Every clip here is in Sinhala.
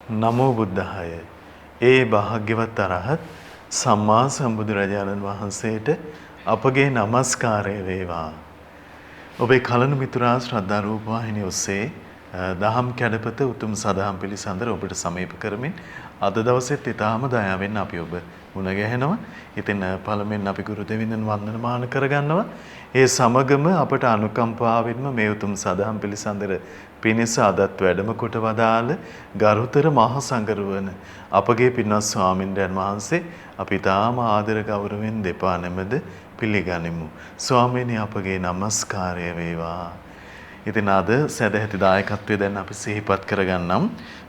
නමෝ බුද්ධාය. ඒ භාග්‍යවත් අරහත් සම්මා සම්බුදුරජාණන් වහන්සේට අපගේ নমස්කාරය වේවා. ඔබේ කලන මිතුරා ශ්‍රද්ධා රූප වාහිනිය ඔස්සේ දහම් කැඩපත උතුම් සදහම් පිළිසඳර ඔබට සමීප කරමින් අද දවසෙත් ඊටාම දයාවෙන් අපි ඔබ මුණ ගැහෙනවා. ඉතින් පළමුවෙන් අපි ගුරු දෙවියන් වන්දනමාන කරගන්නවා. ඒ සමගම අපට අනුකම්පාවෙන්ම මේ උතුම් සදහම් පිළිසඳර පිණිස අදත් වැඩම කොට වදාළ ගරුතර මහා සංඝරුවන අපගේ පින්වත් ස්වාමින්වයන් වහන්සේ අපි ඊටාම ආදර ගෞරවයෙන් දෙපා නැමෙද පිළිගනිමු. ස්වාමීනි අපගේ নমස්කාරය වේවා. ඉතින් අද සදැහැති දායකත්වයේ දැන් අපි සිහිපත් කරගන්නම්.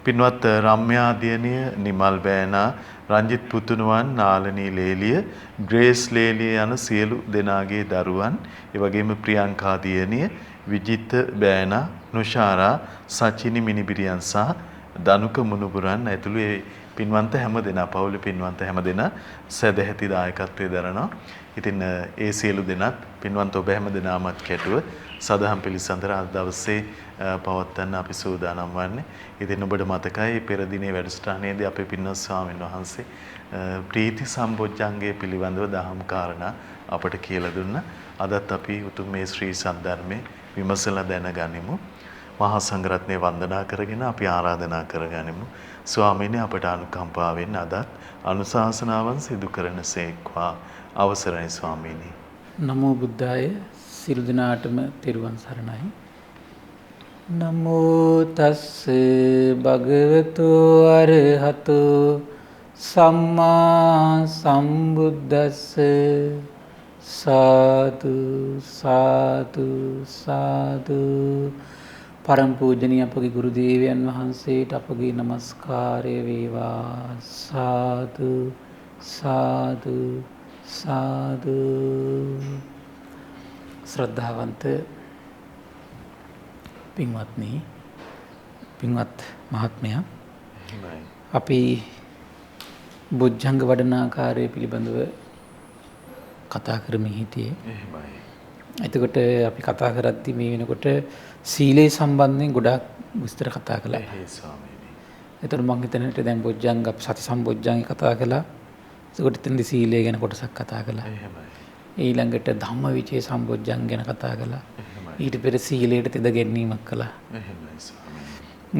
පින්වත් රම්‍යා දියණිය, නිමල් බෑනා, රංජිත් පුතුණුවන්, නාලනී ලේලිය, ග්‍රේස් ලේලිය යන සියලු දෙනාගේ දරුවන්, ඒ වගේම ප්‍රියංකා දියණිය, විජිත බෑනා, නුෂාරා, සචිනි මිනිබිරියන් සහ දනුක මුණුබුරන් ඇතුළු ඒ පින්වන්ත හැම දෙනා, පවුලේ පින්වන්ත හැම දෙනා සදැහැති දායකත්වයේ දරනවා. ඉතින් ඒ සියලු දෙනාත් පින්වන්ත ඔබ හැම දෙනාමත් කැටුව සදහම් පිළිසඳර අද දවසේ පවත්වන්න අපි සූදානම් වන්නේ. ඉතින් ඔබට මතකයි පෙර දිනේ වැඩසටහනේදී අපේ පින්වත් ස්වාමීන් වහන්සේ ප්‍රීති සම්බොජ්ජංගය පිළිබඳව දහම් කාරණා අපට කියලා දුන්නා. අදත් අපි උතුම් මේ ශ්‍රී සද්ධර්මයේ විමසලා දැනගනිමු. මහා සංඝරත්නය වන්දනා කරගෙන අපි ආරාධනා කරගනිමු. ස්වාමීනි අපට අනුකම්පාවෙන් අදත් අනුශාසනාවන් සිදු කරන සේක්වා. අවසරයි ස්වාමීනි. නමෝ බුද්ධාය. සියලු දෙනාටම තෙරුවන් සරණයි. නමෝ තස්ස භගවතු අරහතෝ සම්මා සම්බුද්දස්ස. සාදු සාදු සාදු. පරම පූජනීය අපගේ ගුරු දේවයන් වහන්සේට අපගේ নমස්කාරය වේවා. සාදු සාදු සාදු. ශ්‍රද්ධාවන්ත පින්වත්නි, පින්වත් මහත්මයා, අපි බොජ්ජංග වඩන ආකාරය පිළිබඳව කතා කරමින් හිටියේ. එතකොට අපි කතා කරද්දී මේ වෙනකොට සීලය සම්බන්ධයෙන් ගොඩාක් විස්තර කතා කළා. එතකොට මම හිතන්නේ දැන් බොජ්ජංග සති සම්බොජ්ජංගය කතා කළා. එතකොට එතනදී සීලය ගැන කොටසක් කතා කළා. ඊළඟට ධම්මවිචේ සම්බොජ්ජංග ගැන කතා කළා. ඊට පෙර සීලයට තෙද ගැනීමක් කළා.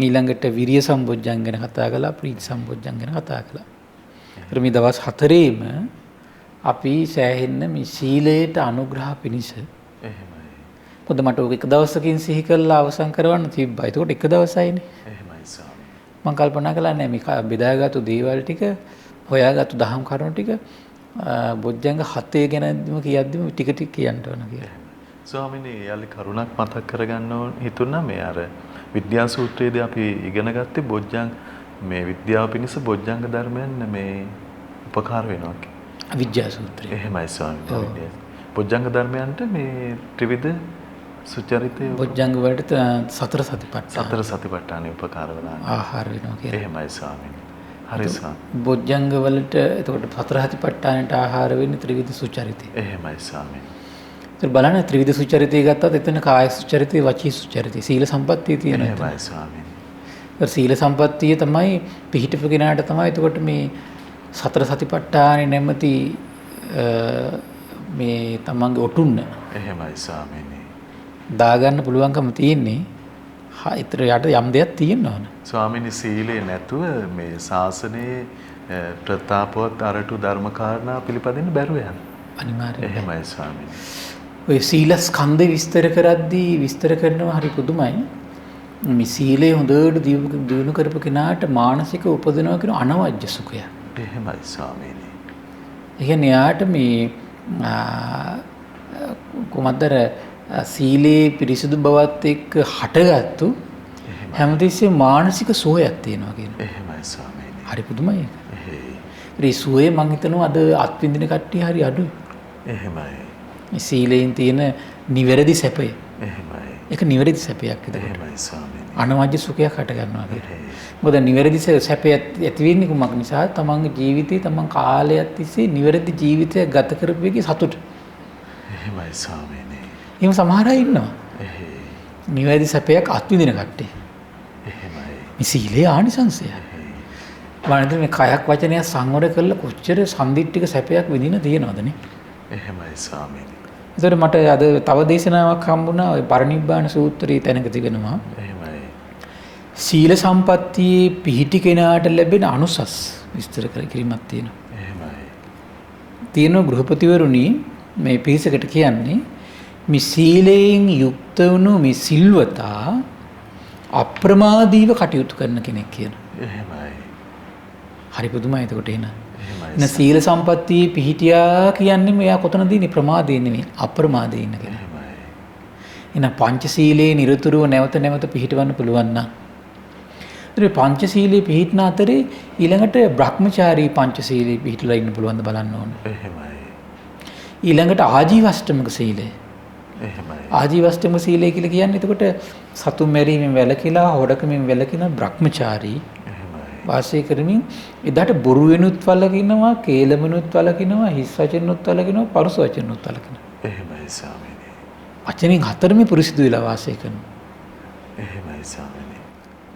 ඊළඟට විරිය සම්බොජ්ජංග ගැන කතා කළා. ප්‍රීති සම්බොජ්ජංග ගැන කතා කළා. මේ දවස් 4ේම අපි සෑහෙන්න මේ සීලයට අනුග්‍රහ පිණිස මොකද මට ඔක එක දවසකින් සිහි කරලා අවසන් කරවන්න තිබ්බා. ඒකට එක දවසයිනේ. මම කල්පනා කළා නෑ මේ බෙදාගත්තු දේවල් ටික, හොයාගත්තු දහම් කරුණු ටික බොජ්ජංග 7 ගැනම කියද්දිම ටික ටික කියන්න ඕන කියලා. ස්වාමීනි යාලි කරුණක් මතක් කරගන්න ඕන හිතුණා. මේ අර විද්‍යා සූත්‍රයේදී අපි ඉගෙන ගත්තේ බොජ්ජංග මේ විද්‍යාව පිණිස බොජ්ජංග ධර්මයන් මේ උපකාර වෙනවා කියලා. විද්‍යා සූත්‍රය. එහෙමයි ස්වාමීනි. බොජ්ජංග ධර්මයන්ට මේ ත්‍රිවිධ සුචරිතය බොජ්ජංග වලට සතර සතිපට්ඨානෙ උපකාර වෙනවා. ආහාර වෙනවා කියලා. එහෙමයි ස්වාමීනි. හරි ස්වාමීනි. බොජ්ජංග වලට එතකොට සතර සතිපට්ඨානට ආහාර වෙන්නේ ත්‍රිවිධ සුචරිතය. එහෙමයි ස්වාමීනි. ඒත් බලන්න ත්‍රිවිධ සුචරිතය ගත්තත් එතන කාය සුචරිතය, වචී සුචරිතය, සීල සම්පත්තිය තියෙනවා. එහෙමයි ස්වාමීනි. ඒ සීල සම්පත්තිය තමයි පිහිටපු කෙනාට තමයි එතකොට මේ සතර සතිපට්ඨානෙ නැමැති මේ තමන්ගේ ඔටුන්න එහෙමයි ස්වාමීනි. දාගන්න පුළුවන්කම තියෙන්නේ. ඊතර යට යම් දෙයක් තියෙනවනේ. ස්වාමීනි සීලේ නැතුව මේ ශාසනයේ ප්‍රතාපවත් අරටු ධර්මකාරණා පිළිපදින්න බැරුව යනවා. අනිවාර්යයෙන්. එහෙමයි ස්වාමීනි. ඔය සීල ස්කන්ධය විස්තර කරද්දී විස්තර කරනවා හරි පුදුමයි. මේ සීලය හොඳට දියුණු කරපු කෙනාට මානසික උපදිනවා කියන අනවජ්‍ය සුඛය. එහෙමයි ස්වාමීනි. ඒ කියන්නේ යාට මේ කොහොමදර සීලේ පිරිසිදු බවත් එක්ක හටගත්තු හැමතිස්සෙම මානසික සුවයක් තියෙනවා කියනවා. එහෙමයි ස්වාමීනි. හරි පුදුමයි ඒක. ඒ සුවේ මං හිතනවා අද අත්විඳින කට්ටිය හරි අඩුයි. එහෙමයි. මේ සීලයෙන් තියෙන නිවැරදි සැපය. එහෙමයි. ඒක නිවැරදි සැපයක් ඒක. එහෙමයි ස්වාමීනි. අනවජ්‍ය සුඛයක් හට ගන්නවා කියන්නේ. මොකද නිවැරදි සැපය ඇති වෙන්නේ කුමක් නිසා? තමන්ගේ ජීවිතේ තමන් කාලයක් තිස්සේ නිවැරදි ජීවිතයක් ගත කරපු එකේ සතුට. එහෙමයි ස්වාමීනි. එහෙම සමහර අය ඉන්නවා. නිවැරදි සැපයක් අත්විඳින කට්ටිය. එහෙමයි. මේ සීලේ ආනිසංසය. වණිත මේ කයක් වචනය සංවර කරලා කොච්චර සම්දිට්ඨික සැපයක් විඳින තියෙනවදනේ. එහෙමයි ස්වාමීනි. ඒතර මට අද තව දේශනාවක් හම්බුණා ඔය පරිනිබ්බාන සූත්‍රයේ තැනක තිබෙනවා. එහෙමයි. සීල සම්පත්තියේ පිහිටි කෙනාට ලැබෙන අනුසස් විස්තර කර කිරීමක් තියෙනවා. එහෙමයි. තියෙනවා ගෘහපතිවරුනි මේ පිරිසකට කියන්නේ මේ සීලයෙන් යුක්ත වුණු මේ සිල්වතා අප්‍රමාදීව කටයුතු කරන කෙනෙක් කියනවා. එහෙමයි. හරි පුදුමයි එතකොට එන. එහෙමයි. සීල සම්පත්තියේ පිහිටියා කියන්නේ මෙයා කොතනදී ප්‍රමාදේ නෙමෙයි අප්‍රමාදේ ඉන්න කෙනා. එහෙමයි. එහෙනම් පංචශීලයේ නිරතුරුව නැවත නැවත පිහිටවන්න පුළුවන් නම්. ඒ පංචශීලයේ පිහිටන අතරේ ඊළඟට බ්‍රහ්මචාරී පංචශීලයේ පිහිටලා ඉන්න පුළුවන්ද බලන්න ඕනේ. එහෙමයි. ඊළඟට ආජීවශ්‍රමක සීලය. එහෙමයි. ආජීවශ්‍රමක සීලය කියලා කියන්නේ එතකොට සතුන් මැරීමෙන් වැළකීලා හොඩකමින් වැළකීන බ්‍රහ්මචාරී වාසය කරමින් එදාට බොරු වෙනුත් වළකිනවා, කේලමනුත් වළකිනවා, හිස් වචනනුත් වළකිනවා, පරුස වචනනුත් වළකිනවා. එහෙමයි ස්වාමීනි. වචනින් හතරෙම පුරුසිදු වෙලා වාසය කරනවා. එහෙමයි ස්වාමීනි.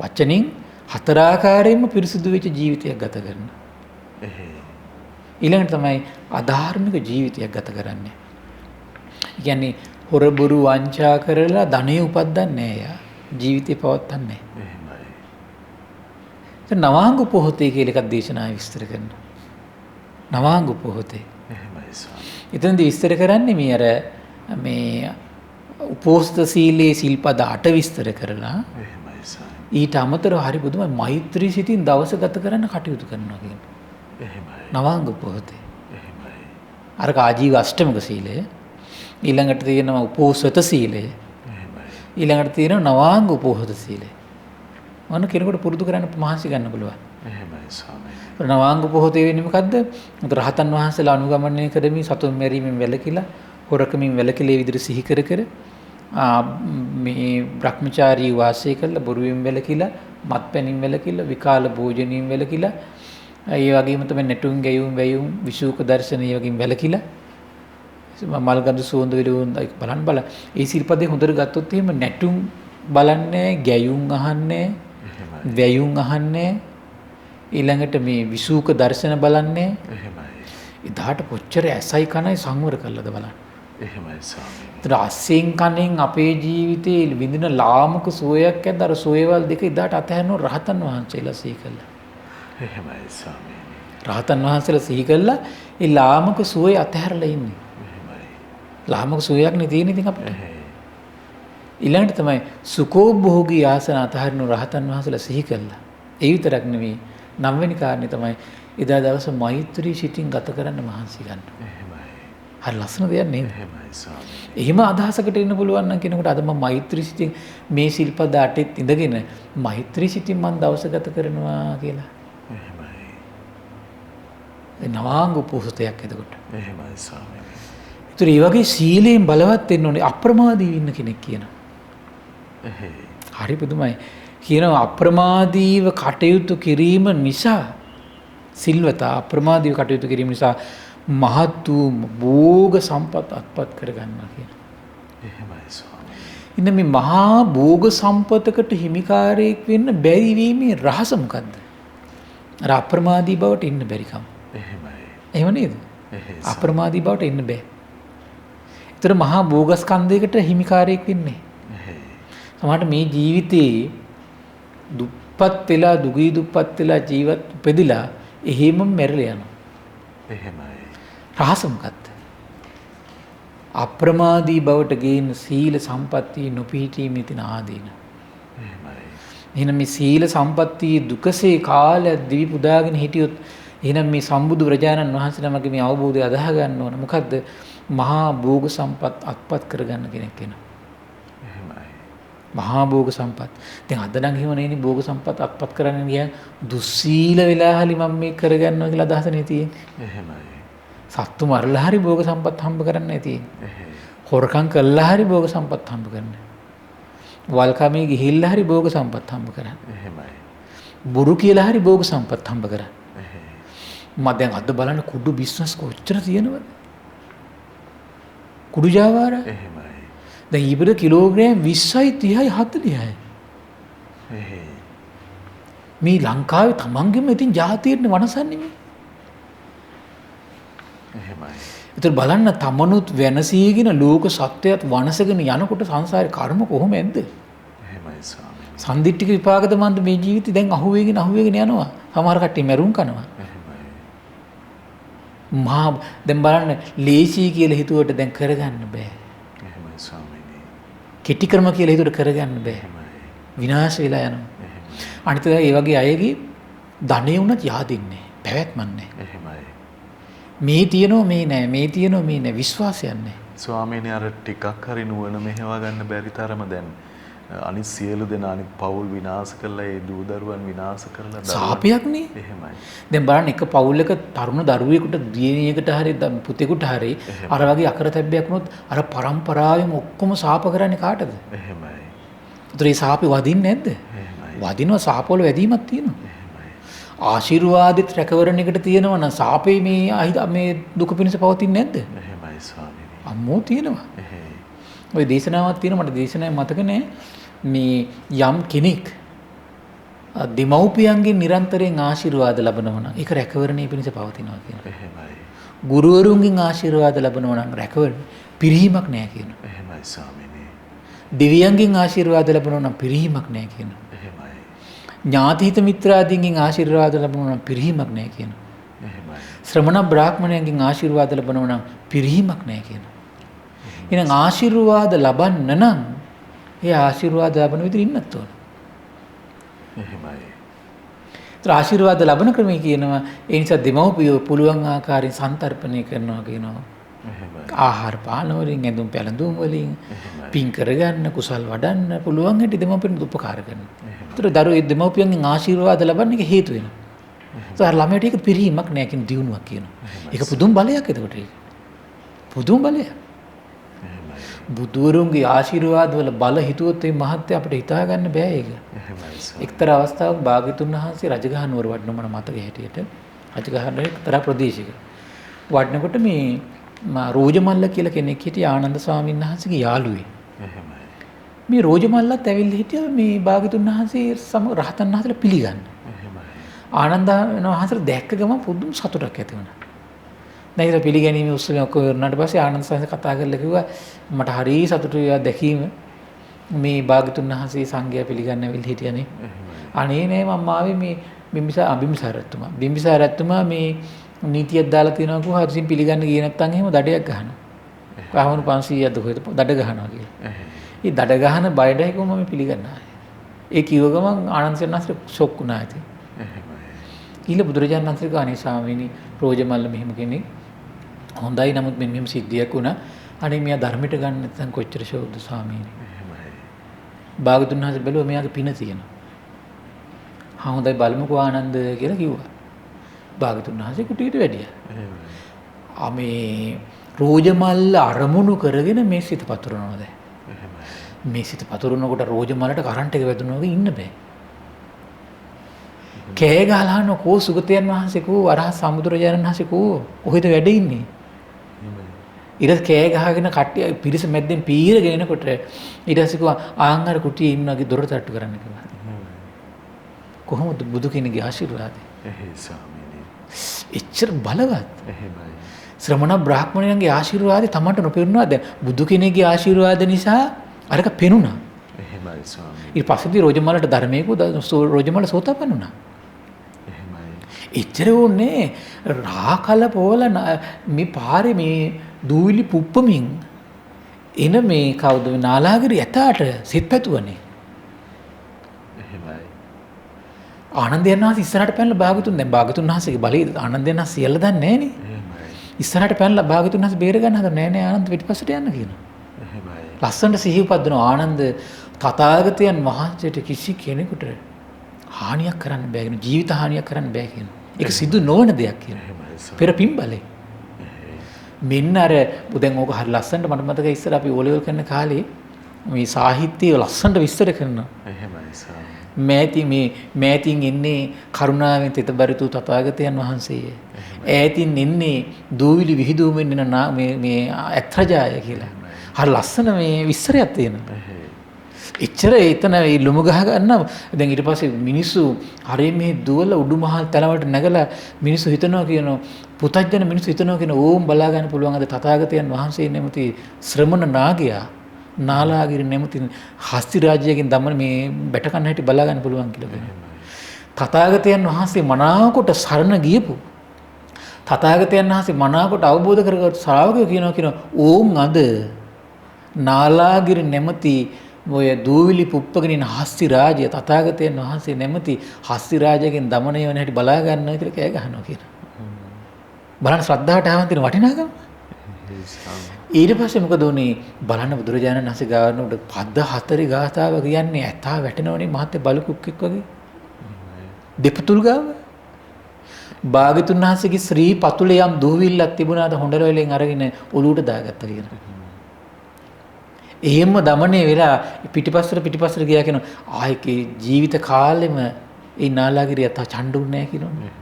වචනින් හතර ආකාරයෙන්ම පිරිසිදු වෙච්ච ජීවිතයක් ගත කරනවා. එහෙයි. ඊළඟට තමයි අධාර්මික ජීවිතයක් ගත කරන්නේ. ඒ කියන්නේ හොර බොරු වංචා කරලා ධනෙ උපද්දන්නේ නැහැ යා. ජීවිතේ පවත්න්නේ නැහැ. එහෙමයි. නවාංග පොහොතේ කියලා එකක් දේශනාවේ විස්තර කරනවා. නවාංග පොහොතේ. එහෙමයි ස්වාමී. එතනදී විස්තර කරන්නේ මේ උපෝසත සීලේ සිල්පද 8 විස්තර කරලා එහෙමයි ස්වාමී. ඊට අමතරව හරි බුදුම මෛත්‍රී සිතින් දවස ගත කරන්න කටයුතු කරනවා කියනවා. එහෙමයි. නවාංග පොහොතේ. එහෙමයි. අර ආජීව අෂ්ටමක සීලය. ඊළඟට තියෙනවා උපෝසත සීලය. එහෙමයි. ඊළඟට තියෙනවා නවාංග උපෝසත සීලය. මොන කෙනෙකුට පුරුදු කරන්න මහන්සි ගන්න පුළුවන්. එහෙමයි ස්වාමීනි. නවාංග පොහොතේ වෙන්නේ මොකද්ද? රහතන් වහන්සේලා අනුගමනය කරමින් සතුන් මැරීමෙන් වැළකීලා, හොරකමින් වැළකීලා විදිහට සිහි කර කර මේ බ්‍රහ්මචාරී වාසය කළා, බොරුවෙන් වැළකීලා, මත්පැනින් වැළකීලා, විකාල භෝජනයෙන් වැළකීලා, ඒ වගේම තමයි නැටුම් ගැයුම් වැයුම් විසූක දර්ශන ඒ වගේම වැළකීලා මල්ගඳු සුවඳ විලවුන් බලන්න ඒ සිල්පදේ හොඳට ගත්තොත් එහෙම නැටුම් බලන්නේ, ගැයුම් අහන්නේ, වැයුම් අහන්නේ, ඊළඟට මේ විසූක දර්ශන බලන්නේ. එහෙමයි. එදාට කොච්චර ඇසයි කනයි සංවර කළාද බලන්න. එහෙමයි ස්වාමීනි. ඒතර අස්සෙන් කනෙන් අපේ ජීවිතේ විඳින ලාමක සෝයක් ඇද්ද අර සෝයවල් දෙක එදාට අතහැරන රහතන් වහන්සේලා සිහි කළා. එහෙමයි ස්වාමීනි. රහතන් වහන්සේලා සිහි කළා ඒ ලාමක සෝය අතහැරලා ඉන්නේ. එහෙමයි. ලාමක සෝයක් නේ තියෙන්නේ ඉතින් අපිට. එහෙයි. ඊළඟට තමයි සුඛෝභෝගී ආසන අතහරින රහතන් වහන්සේලා සිහි කළා. ඒ විතරක් නෙවෙයි 9 වෙනි කාරණේ තමයි එදා දවස මෛත්‍රී සිතින් ගත කරන්න මහන්සි ගන්න. එහෙමයි. හරි ලස්සන දෙයක් නේද? එහෙමයි ස්වාමීනි. එහෙම අදහසකට එන්න පුළුවන් නම් කෙනෙකුට අද මම මෛත්‍රී සිතින් මේ සිල්පද 8ත් ඉඳගෙන මෛත්‍රී සිතින් මම දවස ගත කරනවා කියලා. එහෙමයි. ඒ නවාංග උපෝසතයක් එතකොට. එහෙමයි ස්වාමීනි. ඒතර මේ වගේ සීලයෙන් බලවත් වෙන්න ඕනේ අප්‍රමාදී ඉන්න කෙනෙක් කියනවා. එහෙයි. හරි පුදුමයි. කියනවා අප්‍රමාදීව කටයුතු කිරීම නිසා සිල්වතා අප්‍රමාදීව කටයුතු කිරීම නිසා මහත් වූ භෝග සම්පත් අත්පත් කරගන්නවා කියනවා. එහෙමයි ස්වාමීනි. ඉන්න මේ මහා භෝග සම්පතකට හිමිකාරයෙක් වෙන්න බැරි වීමේ රහස මොකද්ද? අර අප්‍රමාදී බවට ඉන්න බැරිකම. එහෙමයි. එහෙම නේද? එහෙයි. අප්‍රමාදී බවට ඉන්න බෑ. ඒතර මහා භෝගස්කන්ධයකට හිමිකාරයෙක් වෙන්නේ. එහෙයි. සමහරට මේ ජීවිතේ දුප්පත් වෙලා දුගී දුප්පත් වෙලා ජීවත් උපදිලා එහෙමම මැරලා යනවා. එහෙමයි. රහස මොකද්ද? අප්‍රමාදී බවට ගේන සීල සම්පත්තිය නොපිහිටීමේ තියෙන ආදීන. එහෙමයි. එහෙනම් මේ සීල සම්පත්තිය දුකසේ කාලයක් දිවි පුදාගෙන හිටියොත් එහෙනම් මේ සම්බුදු රජාණන් වහන්සේ නමගේ මේ අවබෝධය අදාහ ගන්න ඕන. මොකද්ද? මහා භෝග සම්පත් අත්පත් කරගන්න කෙනෙක් වෙනවා. එහෙමයි. මහා භෝග සම්පත්. දැන් අද නම් එහෙම නෙවෙයි භෝග සම්පත් අත්පත් කරන්න ගියා දුස්සීල වෙලා හරි මම මේක කරගන්නවා කියලා අදහස නේ තියෙන්නේ. එහෙමයි. සත්තු මරලා හරි භෝග සම්පත් හම්බ කරන්නයි තියෙන්නේ. එහෙයි. හොරකම් කළා හරි භෝග සම්පත් හම්බ කරන්න. වල්කමේ ගිහිල්ලා හරි භෝග සම්පත් හම්බ කරන්න. එහෙමයි. බොරු කියලා හරි භෝග සම්පත් හම්බ කරන්න. එහෙයි. මම දැන් අද බලන්න කුඩු බිස්නස් කොච්චර තියෙනවද? කුඩු ජාවාර එහෙමයි. දැන් ඊබර කිලෝග්‍රෑම් 20යි 30යි 40යි. එහෙයි. මේ ලංකාවේ තමන්ගෙම ඉතින් ජාතියට වනසන්නේ මේ. එහෙමයි. ඒතර බලන්න තමනුත් වෙනසීගෙන ලෝක සත්‍යයත් වනසගෙන යනකොට සංසාරේ කර්ම කොහොමද? එහෙමයි ස්වාමීනි. සම්දිට්ඨික විපාකද මන්ද මේ ජීවිතේ දැන් අහුවේගෙන යනවා. සමහර කට්ටිය මැරුම් කනවා. එහෙමයි. මහා දැන් බලන්න ලේසි කියලා හිතුවට දැන් කරගන්න බෑ. එහෙමයි ස්වාමීනි. කෙටි ක්‍රම කියලා හිතුවට කරගන්න බෑ. එහෙමයි. විනාශ වෙලා යනවා. එහෙමයි. අනිත් ඒ වගේ අයගේ ධනෙ උනත් yaadින්නේ පැවැත්මක් නැහැ. එහෙමයි. මේ තියෙනවා මේ නැහැ. මේ තියෙනවා මේ නැහැ. විශ්වාසයක් නැහැ. ස්වාමීනි අර ටිකක් හරි නුවණ මෙහෙවා ගන්න බැරි තරම දැන් අනිත් සියලු දෙනා අනිත් පවුල් විනාශ කරලා ඒ දූ දරුවන් විනාශ කරලා සාපයක් නේ. එහෙමයි. දැන් බලන්න එක පවුලක තරුණ දරුවෙකුට දියණියකට හරි පුතෙකුට හරි අර වගේ අකරතැබ්බයක් වුණොත් අර පරම්පරාවෙම ඔක්කොම සාප කරන්නේ කාටද? එහෙමයි. ඒතර ඒ සාපේ වදින්නේ නැද්ද? එහෙමයි. වදිනවා සාපවල වැදීමක් තියෙනවා. එහෙමයි. ආශිර්වාදිත රැකවරණ එකට තියෙනවා නම් සාපේ මේ දුක පිණිස පවතින්නේ නැද්ද? එහෙමයි ස්වාමීනි. අම්මෝ තියෙනවා. එහෙයි. ওই දේශනාවක් තියෙනවා මට දේශනාවක් මතක නැහැ. මේ යම් කෙනෙක් දෙමව්පියන්ගෙන් නිරන්තරයෙන් ආශිර්වාද ලබනවා නම් ඒක රැකවරණයේ පිණිස පවතිනවා කියනවා. එහෙමයි. ගුරුවරුන්ගෙන් ආශිර්වාද ලබනවා නම් රැකවරණ පිරිහීමක් නැහැ කියනවා. එහෙමයි ස්වාමීනි. දෙවියන්ගෙන් ආශිර්වාද ලබනවා නම් පිරිහීමක් නැහැ කියනවා. එහෙමයි. ඥාතිහිත මිත්‍රාදීන්ගෙන් ආශිර්වාද ලබනවා නම් පිරිහීමක් නැහැ කියනවා. එහෙමයි. ශ්‍රමණ බ්‍රාහ්මණයන්ගෙන් ආශිර්වාද ලබනවා නම් පිරිහීමක් නැහැ කියනවා. එහෙනම් ආශිර්වාද ලබන්න නම් ඒ ආශිර්වාද ලබන විදිහට ඉන්නත් ඕන. එහෙමයි. ඒතර ආශිර්වාද ලබන ක්‍රමය කියනවා ඒ නිසා දෙමව්පියෝ පුළුවන් ආකාරයෙන් සන්තරපණය කරනවා කියනවා. එහෙමයි. ආහාර පාන වලින් ඇඳුම් පැළඳුම් වලින් එහෙමයි. පින් කරගන්න කුසල් වඩන්න පුළුවන් හැටි දෙමව්පියන්ට උපකාර කරනවා. එහෙමයි. ඒතර දරුවෝ දෙමව්පියන්ගෙන් ආශිර්වාද ලබන්න එක හේතු වෙනවා. ඒතර ළමයට ඒක පිරීමක් නෑ කියන දියුණුවක් කියනවා. ඒක පුදුම බලයක් එතකොට ඒක. පුදුම බලයක්. බුදුවරුන්ගේ ආශිර්වාද වල බල හිතුවොත් මේ මහත්ය අපිට හිතා ගන්න බෑ ඒක. එහෙමයි සර්. එක්තරා අවස්ථාවක භාග්‍යතුන් වහන්සේ රජගහ නුවර වඩන මම මතක හැටියට රජගහ නුවර එක්තරා ප්‍රදේශයක වඩනකොට මේ රෝජමල්ල කියලා කෙනෙක් හිටිය ආනන්ද ස්වාමීන් වහන්සේගේ යාළුවෙක්. එහෙමයි. මේ රෝජමල්ලත් ඇවිල්ලා හිටියා මේ භාග්‍යතුන් වහන්සේ සමග රහතන් වහන්සේලා පිළිගන්න. එහෙමයි. ආනන්ද වහන්සේට දැක්ක ගමන් පුදුම සතුටක් ඇති වුණා. නැගිට පිළිගැනීමේ උත්සවය ඔක්කොම වුණාට පස්සේ ආනන්ද සාංශ කතා කරලා කිව්වා මට හරි සතුටුයි ආ දැකීම මේ භාග්‍යතුන් වහන්සේ සංඝයා පිළිගන්න ඇවිල්ලා හිටියනේ. අනේ නේ මම ආවේ මේ බිම්බිසාර රජතුමා මේ නීතියක් දාලා තියෙනවා කිව්වා හරිසින් පිළිගන්න ගියේ නැත්නම් එහෙම දඩයක් ගහනවා. වහවණු 500ක්ද කොහෙද දඩ ගහනවා කියලා. ඒ දඩ ගහන බයඩයි කොහොම මම පිළිගන්නවා. ඒ කිව්ව ගමන් ආනන්ද සාංශ ෂොක් වුණා ඇති. ඊළ බුදුරජාණන් වහන්සේ ගානේ ස්වාමීනි රෝජමල්ල මෙහෙම කෙනෙක් හොඳයි නමුත් මෙන්න සිද්ධියක් වුණා. අනේ මෙයා ධර්මයට ගන්න නැත්නම් කොච්චර ෂෝක්ද ස්වාමීනි. එහෙමයි. භාගතුන් වහන්සේ බැලුවා මෙයාගේ පින තියෙනවා. හොඳයි බලමුකෝ ආනන්ද කියලා කිව්වා. භාගතුන් වහන්සේ කුටියට වැඩියා. එහෙමයි. මේ රෝජමල්ල අරමුණු කරගෙන මේ සිත පතුරනවා දැන්. එහෙමයි. මේ සිත පතුරනකොට රෝජමල්ලට කරන්ට් එක වැදුනා වගේ ඉන්න බෑ. කෑ ගහලාන කෝ සුගතයන් වහන්සේ කෝ අරහත් සම්බුදුරජාණන් වහන්සේ කෝ කොහෙද වැඩ ඉන්නේ ඊට කෑ ගහගෙන කට්ටිය පිරිස මැද්දෙන් පීරගෙන එනකොට ඊට පස්සේ කිව්වා ආන් අර කුටියේ ඉන්නගේ දොර තට්ටු කරන්න කිව්වා කොහොමද බුදු කෙනෙක්ගේ ආශිර්වාදය එහෙයි ස්වාමීනි එච්චර බලවත් එහෙමයි ශ්‍රමණ බ්‍රාහ්මණයන්ගේ ආශිර්වාදය තමන්ට නොපෙනුණා දැන් බුදු කෙනෙක්ගේ ආශිර්වාද නිසා අරක පෙනුණා එහෙමයි ස්වාමීනි ඊට පස්සේ රෝජමලට ධර්මයක රෝජමල සෝතාපන්න වුණා එච්චර ඕනේ රාකල පොවල මේ පාරේ මේ දූවිලි පුප්පමින් එන මේ කවුද නාලාගිරි ඇතාට සිත් පැතුවනේ එහෙමයි ආනන්දයන් වහන්සේ ඉස්සරහට පැනලා භාගතුන් දැන් භාගතුන් වහන්සේගේ බලය ආනන්දයන් වහන්සේ සියල්ල දන්නේ නැහනේ එහෙමයි ඉස්සරහට පැනලා භාගතුන් වහන්සේ බේර ගන්න හදන නෑ නෑ ආනන්ද පිටිපස්සට යන්න කියනවා එහෙමයි ලස්සනට සිහිය උපද්දනවා ආනන්ද තථාගතයන් වහන්සේට කිසි කෙනෙකුට හානියක් කරන්න බෑ කියන ජීවිත හානියක් කරන්න බෑ කියන. ඒක සිදු නොවන දෙයක් කියන. පෙර පින්බලේ. මෙන්න අර දැන් ඕක හරි ලස්සනට මට මතකයි ඉස්සර අපි ඕලෙවල් කරන කාලේ මේ සාහිත්‍යය ලස්සනට විස්තර කරනවා. එහෙමයි සර්. මේතින් ඉන්නේ කරුණාවෙන් තෙතබරිතු තථාගතයන් වහන්සේ. ඈතින් ඉන්නේ දූවිලි විහිදුවමින් ඉන්න මේ ඇත්‍රජාය කියලා. හරි ලස්සන මේ විස්තරයක් තියෙනවා. එච්චර එතන ඒ ලුමු ගහ ගන්න දැන් ඊට පස්සේ මිනිස්සු හරි මේ දුවල උඩුමහල් තලවට නැගලා මිනිස්සු හිතනවා කියනවා පුතජන මිනිස්සු හිතනවා කියන ඕම් බලා ගන්න පුළුවන් අද තථාගතයන් වහන්සේ නැමති ශ්‍රමණ නාගයා නාලාගිරි නැමති හස්ති රාජ්‍යයෙන් දමන මේ බැට කන්න හැටි බලා ගන්න පුළුවන් කියලා කියනවා. තථාගතයන් වහන්සේ මනාවකට සරණ ගියපු තථාගතයන් වහන්සේ මනාවකට අවබෝධ කරගත් ශ්‍රාවකයෝ කියනවා ඕම් අද නාලාගිරි නැමති ඔය දූවිලි පුප්පගෙන ඉන්න හස්ති රාජ්‍ය තථාගතයන් වහන්සේ නැමති හස්ති රාජ්‍යයෙන් দমনය වෙන හැටි බලා ගන්නවා කියලා කෑ ගහනවා කියන. බලන්න ශ්‍රද්ධාවට ආවන් තියෙන වටිනාකම. ඊට පස්සේ මොකද උනේ බලන්න බුදුරජාණන් වහන්සේ ගානට පද 4 ගාථාව කියන්නේ ඇතා වැටෙනවනේ මහත්ය බලු කුක්කෙක් වගේ. දෙපතුල් ගාව. භාග්‍යතුන් වහන්සේගේ ශ්‍රී පතුලේ යම් දූවිල්ලක් තිබුණාද හොඬල වලින් අරගෙන ඔලුවට දාගත්තා කියන. එහෙම দমনය වෙලා පිටිපස්සට ගියා කියන ආයේ ජීවිත කාලෙම ඒ නාලාගිරිය තා චණ්ඩුන්නේ නැහැ කියනෝනේ.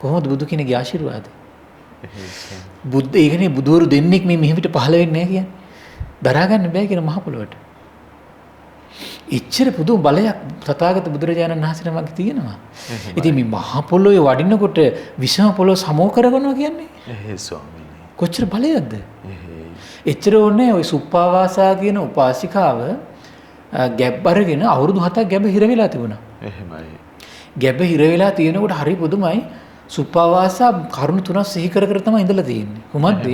කොහොමද බුදු කෙනෙක්ගේ ආශිර්වාදය? බුද්ධ ඒ කියන්නේ බුදවරු දෙන්නෙක් මේ මෙහෙමිට පහළ වෙන්නේ නැහැ කියන්නේ. දරා ගන්න බෑ කියන මහ පොළොවට. එච්චර පුදුම බලයක් තථාගත බුදුරජාණන් වහන්සේ නමක් තියෙනවා. ඉතින් මේ මහ පොළොවේ වඩිනකොට විෂම පොළොව සමෝ කරගන්නවා කියන්නේ. ස්වාමීනි. කොච්චර බලයක්ද? එච්චර ඕනේ ওই සුප්පාවාසා කියන උපාසිකාව ගැබ් අරගෙන අවුරුදු 7ක් ගැබ හිර වෙලා තිබුණා. එහෙමයි. ගැබ හිර වෙලා තියෙනකොට හරි පුදුමයි. සුප්පාවාසා කරුණු තුනක් සිහි කර තමයි ඉඳලා තියෙන්නේ. කොහොමද?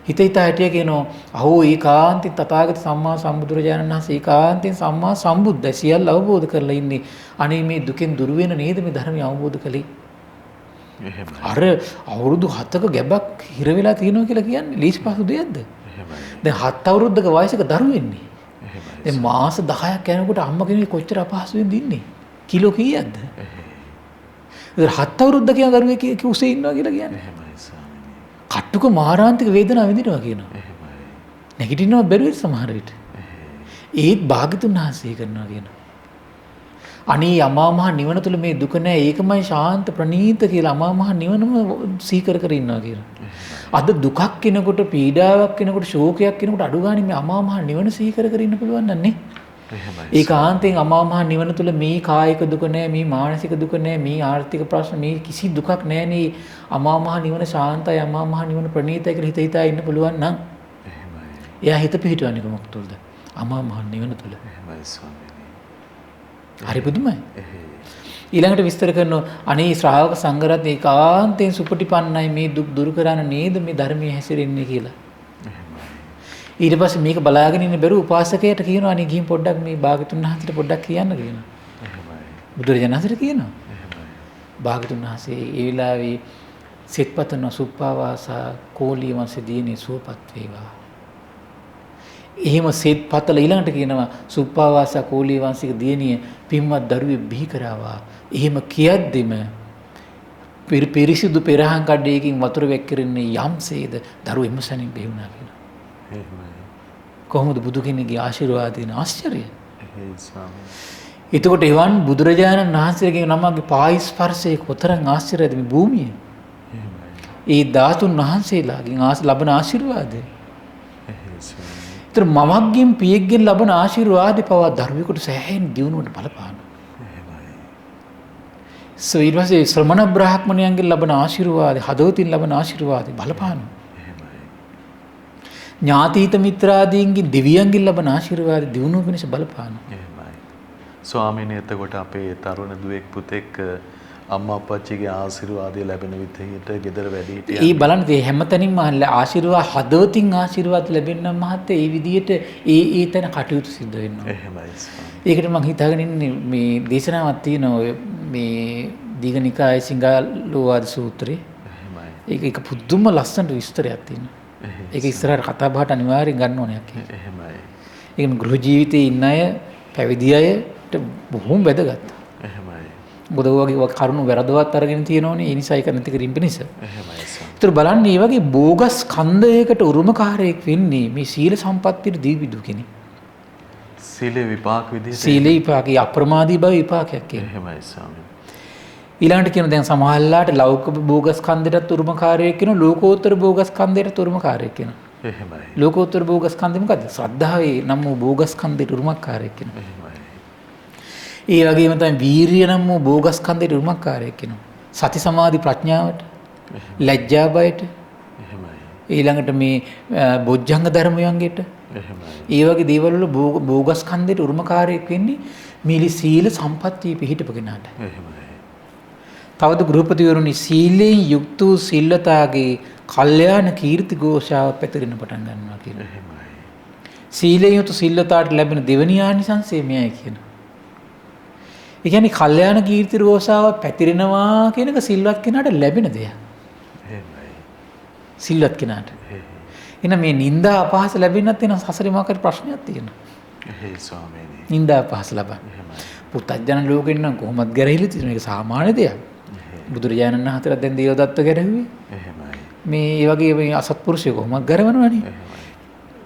හිත හිටිය කියනවා අහෝ ඒකාන්තයෙන් තථාගත සම්මා සම්බුදුරජාණන් වහන්සේ ඒකාන්තයෙන් සම්මා සම්බුද්දයි සියල්ල අවබෝධ කරලා ඉන්නේ. අනේ මේ දුකෙන් දුර වෙන නේද මේ ධර්මය අවබෝධ කළේ. එහෙමයි. අර අවුරුදු 7ක ගැබක් හිර වෙලා තියෙනවා කියලා කියන්නේ ලීස් පහසු දෙයක්ද? දැන් 7 අවුරුද්දක වයසක දරුවෙන්නේ. දැන් මාස 10ක් යනකොට අම්මා කෙනෙක් කොච්චර අපහසුවෙන්ද ඉන්නේ? කිලෝ කීයක්ද? 7 අවුරුද්දක යන දරුවෙක් උසේ ඉන්නවා කියලා කියන්නේ. කට්ටුක මාරාන්තික වේදනාව විඳිනවා කියනවා. නැගිටිනවා බැරුවේ සමහර විට. ඒත් භාග්‍යතුන් වහන්සේ කරනවා කියනවා. අනේ අමා මහ නිවන තුල මේ දුක නැහැ ඒකමයි ශාන්ත ප්‍රණීත කියලා අමා මහ නිවනම සීකර කර ඉන්නවා කියලා. අද දුකක් කෙනකොට පීඩාවක් කෙනකොට ශෝකයක් කෙනකොට අඩු ගානේ මේ අමා මහ නිවන සීකර කර ඉන්න පුළුවන් නන්නේ. ඒකාන්තයෙන් අමා මහ නිවන තුල මේ කායික දුක නැහැ මේ මානසික දුක නැහැ මේ ආර්ථික ප්‍රශ්න මේ කිසි දුකක් නැහැ නේ අමා මහ නිවන ශාන්තයි අමා මහ නිවන ප්‍රණීතයි කියලා හිතා ඉන්න පුළුවන් නම් එයා හිත පිහිටවන්නේ කොහොමද තුලද අමා මහ නිවන තුල. හරි පුදුමයි. ඊළඟට විස්තර කරනවා අනේ ශ්‍රාවක සංඝරත්නය ඒකාන්තයෙන් සුපටිපන්නයි මේ දුක් දුරු කරන්න නේද මේ ධර්මයේ හැසිරෙන්නේ කියලා. ඊට පස්සේ මේක බලාගෙන ඉන්න බැරුව උපාසකයට කියනවා අනේ ගිහින් පොඩ්ඩක් මේ භාග්‍යතුන් වහන්සේට පොඩ්ඩක් කියන්න කියනවා. බුදුරජාණන් වහන්සේට කියනවා. භාග්‍යතුන් වහන්සේ ඒ වෙලාවේ සිත්පතන සුප්පාවාසා කෝලිය වංශ දිනේ සුවපත් වේවා. එහෙම සිත්පතල ඊළඟට කියනවා සුප්පාවාසා කෝලිය වංශික දිනිය පින්වත් දරුවෙක් බිහි කරාවා. එහෙම කියද්දිම පිරිසිදු පෙරහන් කඩේකින් වතුර වැක්කිරෙන්නේ යම්සේද දරුව එමසනින් බිහි වුණා කියනවා. කොහොමද බුදු කෙනෙක්ගේ ආශිර්වාදයෙන් ආශ්චර්යය. එතකොට එවන් බුදුරජාණන් වහන්සේගේ නමගේ පායි ස්පර්ශයේ කොතරම් ආශ්චර්යද මේ භූමියේ. ඒ ධාතුන් වහන්සේලාගෙන් ලබන ආශිර්වාදය. ඒතර මමක්ගෙන් පියෙක්ගෙන් ලබන ආශිර්වාදේ පවා දරුවෙකුට සෑහෙන දියුණුවට බලපානවා. ඊට පස්සේ ශ්‍රමණ බ්‍රාහ්මණයන්ගෙන් ලබන ආශිර්වාදේ හදවතින් ලබන ආශිර්වාදේ බලපානවා. ඥාතීත මිත්‍රාදීන්ගේ දෙවියන්ගෙන් ලබන ආශිර්වාද දිනුව වෙනස බලපානවා. එහෙමයි. ස්වාමීනි එතකොට අපේ තරුණ දුවෙක් පුතෙක් අම්මා අප්පච්චිගේ ආශිර්වාදය ලැබෙන විදිහට ගෙදර වැඩි හිටියා. ඒ බලන්න මේ හැමතැනින්ම ආශිර්වාද හදවතින් ආශිර්වාද ලැබෙන්න මහත්තයා ඒ විදිහට ඒ තැන කටයුතු සිද්ධ වෙනවා. එහෙමයි. ඒකට මම හිතාගෙන ඉන්නේ මේ දේශනාවක් තියෙනවා මේ දීඝනිකායේ සිංහලෝවාද සූත්‍රේ. එහෙමයි. ඒක පුදුම ලස්සනට විස්තරයක් තියෙනවා. ඒක ඉස්සරහට කතා බහට අනිවාර්යෙන් ගන්න ඕනේ යකේ. එහෙමයි. ඒක ගෘහ ජීවිතේ ඉන්න අය පැවිදි අයට බොහොම වැදගත්. එහෙමයි. මොකද ඔයගේ කරුණු වැරදවත් අරගෙන තියෙනෝනේ. ඒ නිසා ඒක නැති කිරීම පිණිස. එහෙමයි. ඒතර බලන්න මේ වගේ බෝගස් ඛණ්ඩයකට උරුමකාරයෙක් වෙන්නේ මේ සීල සම්පත්තියේ දීවිදු කෙනෙක්. සීල විපාක විදිහට සීල විපාකේ අප්‍රමාදී බව විපාකයක් කියන්නේ. එහෙමයි ස්වාමී. ඊළඟට කියන දැන් සමහරලාට ලෞකික භෝගස්කන්ධයටත් උරුමකාරයෙක් වෙනවා ලෝකෝත්තර භෝගස්කන්ධයටත් උරුමකාරයෙක් වෙනවා. එහෙමයි. ලෝකෝත්තර භෝගස්කන්ධය මොකද්ද? ශ්‍රද්ධාවේ නම් වූ භෝගස්කන්ධයට උරුමකාරයෙක් වෙනවා. එහෙමයි. ඒ වගේම තමයි වීරිය නම් වූ භෝගස්කන්ධයට උරුමකාරයෙක් වෙනවා. සති සමාධි ප්‍රඥාවට, ලැජ්ජා බයට, එහෙමයි. ඊළඟට මේ බොජ්ජංග ධර්මයන්ගෙට, එහෙමයි. ඒ වගේ දේවල් වල භෝගස්කන්ධයට උරුමකාරයෙක් වෙන්නේ මේ සීල සම්පත්තිය පිහිටපු කෙනාට. එහෙමයි. තවද ගෘහපතිවරුනි සීලයෙන් යුක්ත වූ සිල්වතාගේ කල්යාණ කීර්ති ഘോഷාව පැතිරෙන පටන් ගන්නවා කියනවා. එහෙමයි. සීලයෙන් යුතු සිල්වතාට ලැබෙන දෙවෙනි ආනිසංසය මෙයයි කියනවා. ඒ කියන්නේ කල්යාණ කීර්ති ഘോഷාව පැතිරෙනවා කියන එක සිල්වත් කෙනාට ලැබෙන දෙයක්. එහෙමයි. සිල්වත් කෙනාට. එහෙනම් මේ නිന്ദා අපහාස ලැබෙන්නත් වෙන සසරේ මොකක්ද ප්‍රශ්නයක් තියෙනවා. එහෙයි ස්වාමීනි. නිന്ദා අපහාස ලබන්න. එහෙමයි. පුත්තජන ලෝකෙන් නම් කොහොමද ගැරහිලි තියෙන එක සාමාන්‍ය දෙයක්. බුදුරජාණන් වහන්සේලා දැන් දේවදත්ත ගැරහුවේ. එහෙමයි. මේ ඒ වගේ මේ අසත්පුරුෂය කොහොමද ගැරවනවනේ. එහෙමයි.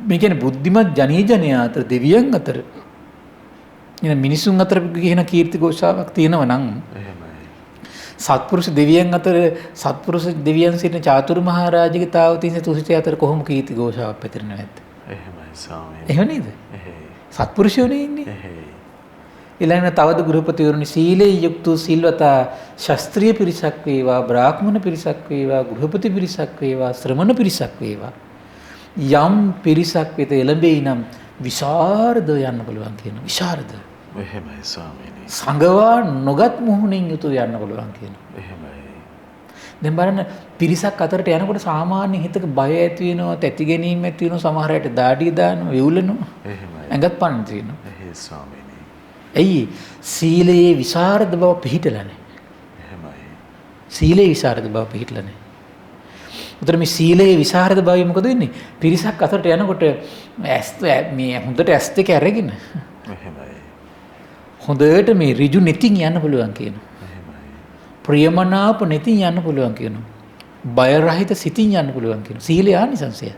මේ කියන්නේ බුද්ධිමත් ජනීජනයා අතර දෙවියන් අතර ඉතින් මිනිසුන් අතර කියන කීර්ති ഘോഷාවක් තියෙනවා නම් එහෙමයි. සත්පුරුෂ දෙවියන් අතර සත්පුරුෂ දෙවියන් සිටින චාතුරු මහරජාගේ තාවතින් තුසිත අතර කොහොම කීර්ති ഘോഷාවක් පැතිරෙනවද නැද්ද? එහෙමයි ස්වාමීනි. එහෙම නේද? එහෙයි. සත්පුරුෂයෝනේ ඉන්නේ. එහෙයි. ඊළඟට තවද ගෘහපතිවරුනි සීලේ යුක්ත සිල්වතා ශාස්ත්‍රීය පිරිසක් වේවා බ්‍රාහ්මණ පිරිසක් වේවා ගෘහපති පිරිසක් වේවා ශ්‍රමණ පිරිසක් වේවා යම් පිරිසක් වෙත එළඹෙයි නම් විශාරද යන්න පුළුවන් කියන විශාරද එහෙමයි ස්වාමීනි. සංගවා නොගත් මුහුණින් යුතුව යන්න පුළුවන් කියන. එහෙමයි. දැන් බලන්න පිරිසක් අතරට යනකොට සාමාන්‍ය හිතක බය ඇති වෙනවා තැති ගැනීම ඇති වෙනවා සමහර අයට දාඩිය දානවා වෙවුලනවා එහෙමයි. ඇඟත් පන්න තියෙනවා. එහෙයි ස්වාමීනි. ඇයි සීලයේ විසරද බව පිළිහිටලා නැහැ. එහෙමයි. සීලයේ විසරද බව පිළිහිටලා නැහැ. උතර මේ සීලයේ විසරද බව මොකද වෙන්නේ? පිරිසක් අතරට යනකොට ඇස් මේ හොඳට ඇස් දෙක අරගෙන එහෙමයි. හොඳට මේ ඍජු netin යන්න පුළුවන් කියනවා. එහෙමයි. ප්‍රියමනාප netin යන්න පුළුවන් කියනවා. බය රහිත සිතින් යන්න පුළුවන් කියනවා. සීලේ ආනිසංසය.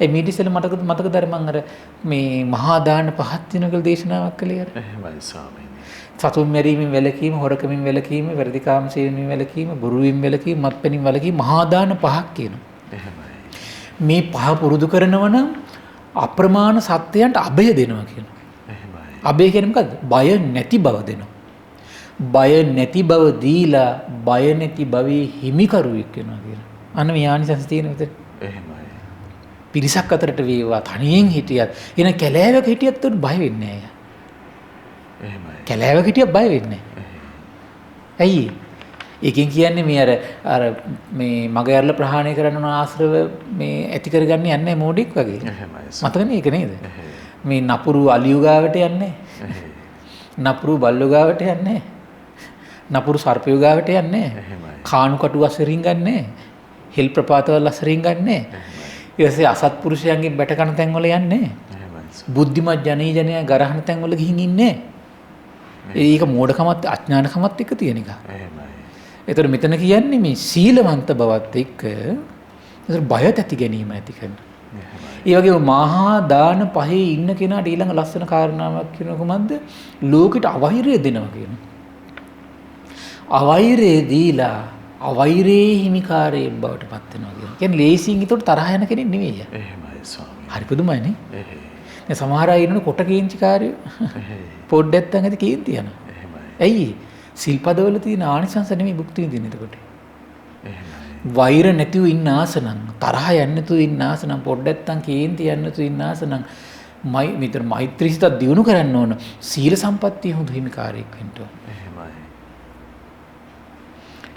ඒ මීටිසල මතකද අර මම අර මේ මහා දාන පහත් දින කියලා දේශනාවක් කළේ අර. එහෙමයි ස්වාමීනි. සතුන් මැරීමෙන් වැළකීම, හොරකමින් වැළකීම, වැරදිකාම සේවනයෙන් වැළකීම, බොරුවෙන් වැළකීම, මත්පැනින් වැළකීම මහා දාන පහක් කියනවා. එහෙමයි. මේ පහ පුරුදු කරනවා නම් අප්‍රමාණ සත්‍යයන්ට අභය දෙනවා කියනවා. එහෙමයි. අභය කියන්නේ මොකද්ද? බය නැති බව දෙනවා. බය නැති බව දීලා බය නැති භවයේ හිමිකරුවෙක් වෙනවා කියනවා. අන්න මේ ආනිසංස තියෙන විතර. එහෙමයි. පිරිසක් අතරට වේවා තනියෙන් හිටියත් එන කැලෑවක හිටියත් උන් බය වෙන්නේ නැහැ. එහෙමයි. කැලෑවක හිටියත් බය වෙන්නේ නැහැ. ඇයි? ඒකෙන් කියන්නේ මේ අර මේ මග යරලා ප්‍රහාණය කරන්න ඕන ආශ්‍රව මේ ඇති කරගන්න යන්නේ මොඩෙක් වගේ. එහෙමයි. මතකනේ ඒක නේද? එහෙයි. මේ නපුරු අලියු ගාවට යන්නේ. එහෙයි. නපුරු බල්ලු ගාවට යන්නේ. නපුරු සර්පයු ගාවට යන්නේ. එහෙමයි. කාණු කටු අසරින් ගන්නෑ. හෙල් ප්‍රපාතවල අසරින් ගන්නෑ. ඊට පස්සේ අසත්පුරුෂයන්ගෙන් බැට කන තැන් වල යන්නේ. එහෙමයි. බුද්ධිමත් ජනයා ගරහන තැන් වල ගිහින් ඉන්නේ. ඒක මෝඩකමත් අඥානකමත් එක්ක තියෙන එක. එහෙමයි. ඒතර මෙතන කියන්නේ මේ සීලවන්ත බවත් එක්ක ඒතර බය ඇති ගැනීම ඇති කරන. එහෙමයි. ඒ වගේම මහා දාන පහේ ඉන්න කෙනාට ඊළඟ ලස්සන කාරණාවක් කියනවා කොහොමද? ලෝකෙට අවහිරය දෙනවා කියනවා. අවහිරය දීලා අවෛරේ හිමිකාරයෙක් බවට පත් වෙනවා කියනවා. කියන්නේ ලේසියෙන් ඒතකොට තරහ යන කෙනෙක් නෙවෙයි. එහෙමයි ස්වාමීනි. හරි පුදුමයිනේ. එහෙයි. දැන් සමහර අය ඉන්නනේ කොට කේන්තිකාරයෝ. එහෙයි. පොඩ්ඩක් නැත්නම් ඇති කේන්ති යනවා. එහෙමයි. ඇයි? සිල්පදවල තියෙන ආනිසංස නෙමෙයි භුක්ති විඳින්නේ එතකොට. එහෙමයි. වෛර නැතිව ඉන්න ආසනම්, තරහ යන්නේ නැතුව ඉන්න ආසනම්, පොඩ්ඩක් නැත්නම් කේන්ති යන්නේ නැතුව ඉන්න ආසනම් මිතර මෛත්‍රී සිත දියුණු කරන්න ඕන. සීල සම්පත්තිය හොඳ හිමිකාරයෙක් වෙන්න ඕන. එහෙමයි.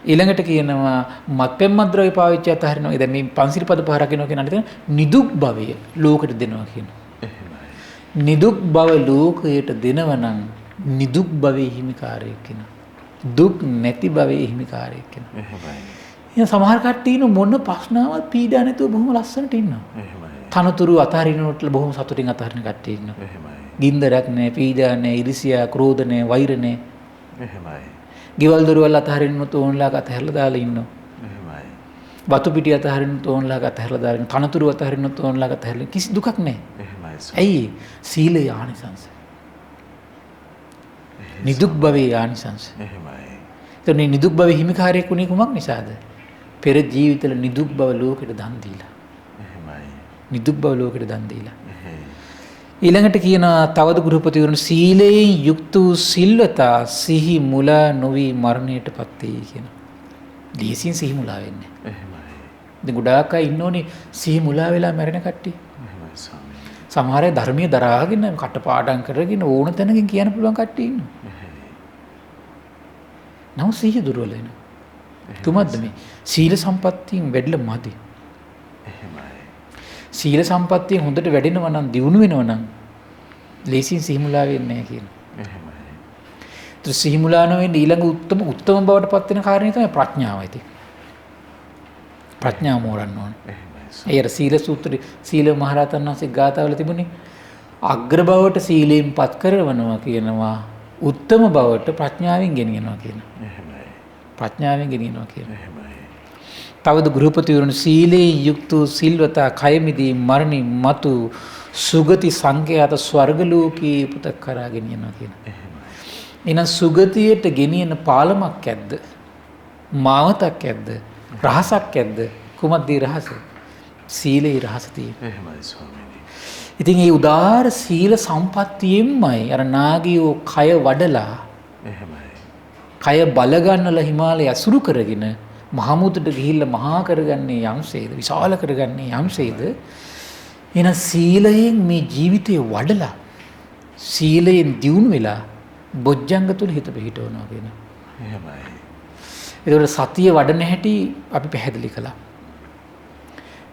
ඊළඟට කියනවා මත්පැන් මද්ද්‍රව්‍ය පාවිච්චි අතහරිනවා. දැන් මේ පන්සිල් පද පහ රකින්න කෙනාට තියෙන නිදුක් භවය ලෝකෙට දෙනවා කියනවා. එහෙමයි. නිදුක් භව ලෝකයට දෙනවා නම් නිදුක් භවයේ හිමිකාරයෙක් වෙනවා. දුක් නැති භවයේ හිමිකාරයෙක් වෙනවා. එහෙමයි. එහෙනම් සමහර කට්ටිය ඉන්න මොන ප්‍රශ්නාවක් පීඩා නැතුව බොහොම ලස්සනට ඉන්නවා. එහෙමයි. තනතුරු අතහරිනකොට බොහොම සතුටින් අතහරින කට්ටිය ඉන්නවා. එහෙමයි. ගින්දරක් නැහැ, පීඩා නැහැ, ඉරිසියා, ක්‍රෝධ නැහැ, වෛර නැහැ. එහෙමයි. ගෙවල් දොරවල් අතහරින්නත් ඕන්ලා අතහැරලා දාලා ඉන්නවා. එහෙමයි. වතු පිටි අතහරින්නත් ඕන්ලා අතහැරලා දාලා ඉන්නවා. තනතුරු අතහරින්නත් ඕන්ලා අතහැරලා කිසි දුකක් නැහැ. එහෙමයි. ඇයි? සීලේ ආනිසංස. නිදුක් භවයේ ආනිසංස. එහෙමයි. එතකොට මේ නිදුක් භවයේ හිමිකාරයෙක් වුණේ කුමක් නිසාද? පෙර ජීවිතවල නිදුක් භව ලෝකෙට දන් දීලා. එහෙමයි. නිදුක් බව ලෝකෙට දන් දීලා. ඊළඟට කියනවා තවද ගෘහපතිවරුන් සීලයෙන් යුක්ත වූ සිල්වතා සිහි මුලා නොවි මරණයටපත් වෙයි කියනවා. දීසින් සිහි මුලා වෙන්නේ. එහෙමයි. ඉතින් ගොඩාක් අය ඉන්නෝනේ සිහි මුලා වෙලා මැරෙන කට්ටිය. එහෙමයි ස්වාමීනි. සමහර අය ධර්මයේ දරාගෙන කටපාඩම් කරගෙන ඕන තැනකින් කියන්න පුළුවන් කට්ටිය ඉන්නවා. නමුත් සිහිය දුර්වල වෙනවා. තුමද්ද මේ සීල සම්පත්තියෙන් වැඩිලා මදි. එහෙමයි. සීල සම්පත්තියෙන් හොඳට වැඩෙනවා නම් දියුණු වෙනවා නම් ලේසියෙන් සිහි මුලා වෙන්නේ නැහැ කියනවා. එහෙමයි. ඒත් සිහි මුලා නොවෙන්න ඊළඟ උත්තම බවට පත් වෙන කාරණේ තමයි ප්‍රඥාවයි තියෙන්නේ. ප්‍රඥාව මෝරන්න ඕන. එහෙමයි. ඒ අර සීල සූත්‍රයේ සීල මහරහතන් වහන්සේ ගාථාවල තිබුණේ අග්‍ර බවට සීලයෙන් පත් කරවනවා කියනවා උත්තම බවට ප්‍රඥාවෙන් ගෙනියනවා කියනවා. එහෙමයි. ප්‍රඥාවෙන් ගෙනියනවා කියනවා. එහෙමයි. තවද ගෘහපතිවරුන් සීලයෙන් යුක්ත සිල්වතා කයමිදී මරණින් මතු සුගති සංඛ්‍යාත ස්වර්ග ලෝකී උපත කරා ගෙනියනවා කියනවා. එහෙමයි. එහෙනම් සුගතියට ගෙනියන පාලමක් ඇද්ද? මාවතක් ඇද්ද? රහසක් ඇද්ද? කුමක්ද රහස? සීලේ රහස තියෙන්නේ. එහෙමයි ස්වාමීනි. ඉතින් මේ උදාාර සීල සම්පත්තියෙන්මයි අර නාගියෝ කය වඩලා එහෙමයි. කය බල ගන්නලා හිමාලය අසුරු කරගෙන මහමුදට ගිහිල්ලා මහා කරගන්නේ යම්සේද විශාල කරගන්නේ යම්සේද එහෙනම් සීලයෙන් මේ ජීවිතේ වඩලා සීලයෙන් දියුණු වෙලා බොජ්ජංග තුල හිත පිහිටවනවා කියන. එහෙමයි. ඒතකොට සතිය වඩන හැටි අපි පැහැදිලි කළා.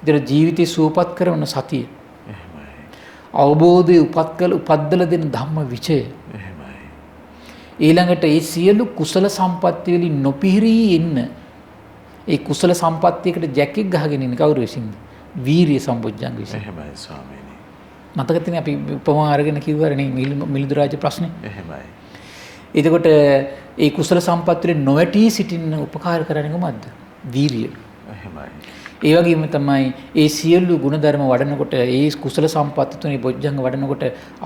ඒතර ජීවිතේ සුවපත් කරන සතිය. එහෙමයි. අවබෝධය උපද්දල දෙන ධම්ම විචය. එහෙමයි. ඊළඟට ඒ සියලු කුසල සම්පත්ති වලින් නොපිහිරී ඉන්න ඒ කුසල සම්පත්තියකට ජැකෙක් ගහගෙන ඉන්න කවුරු විසින්ද? වීරිය සම්පොඥංග විසින්. එහෙමයි ස්වාමීනි. මතක තියෙන අපි උපමා අරගෙන කිව්වරනේ මිලිඳු රාජ ප්‍රශ්නේ. එහෙමයි. එතකොට ඒ කුසල සම්පත් වලින් නොවැටී සිටින්න උපකාර කරන්නේ කොහොමද? වීරිය. එහෙමයි. ඒ වගේම තමයි ඒ සියලු ගුණධර්ම වඩනකොට ඒ කුසල සම්පත් තුනේ බොජ්ජංග වඩනකොට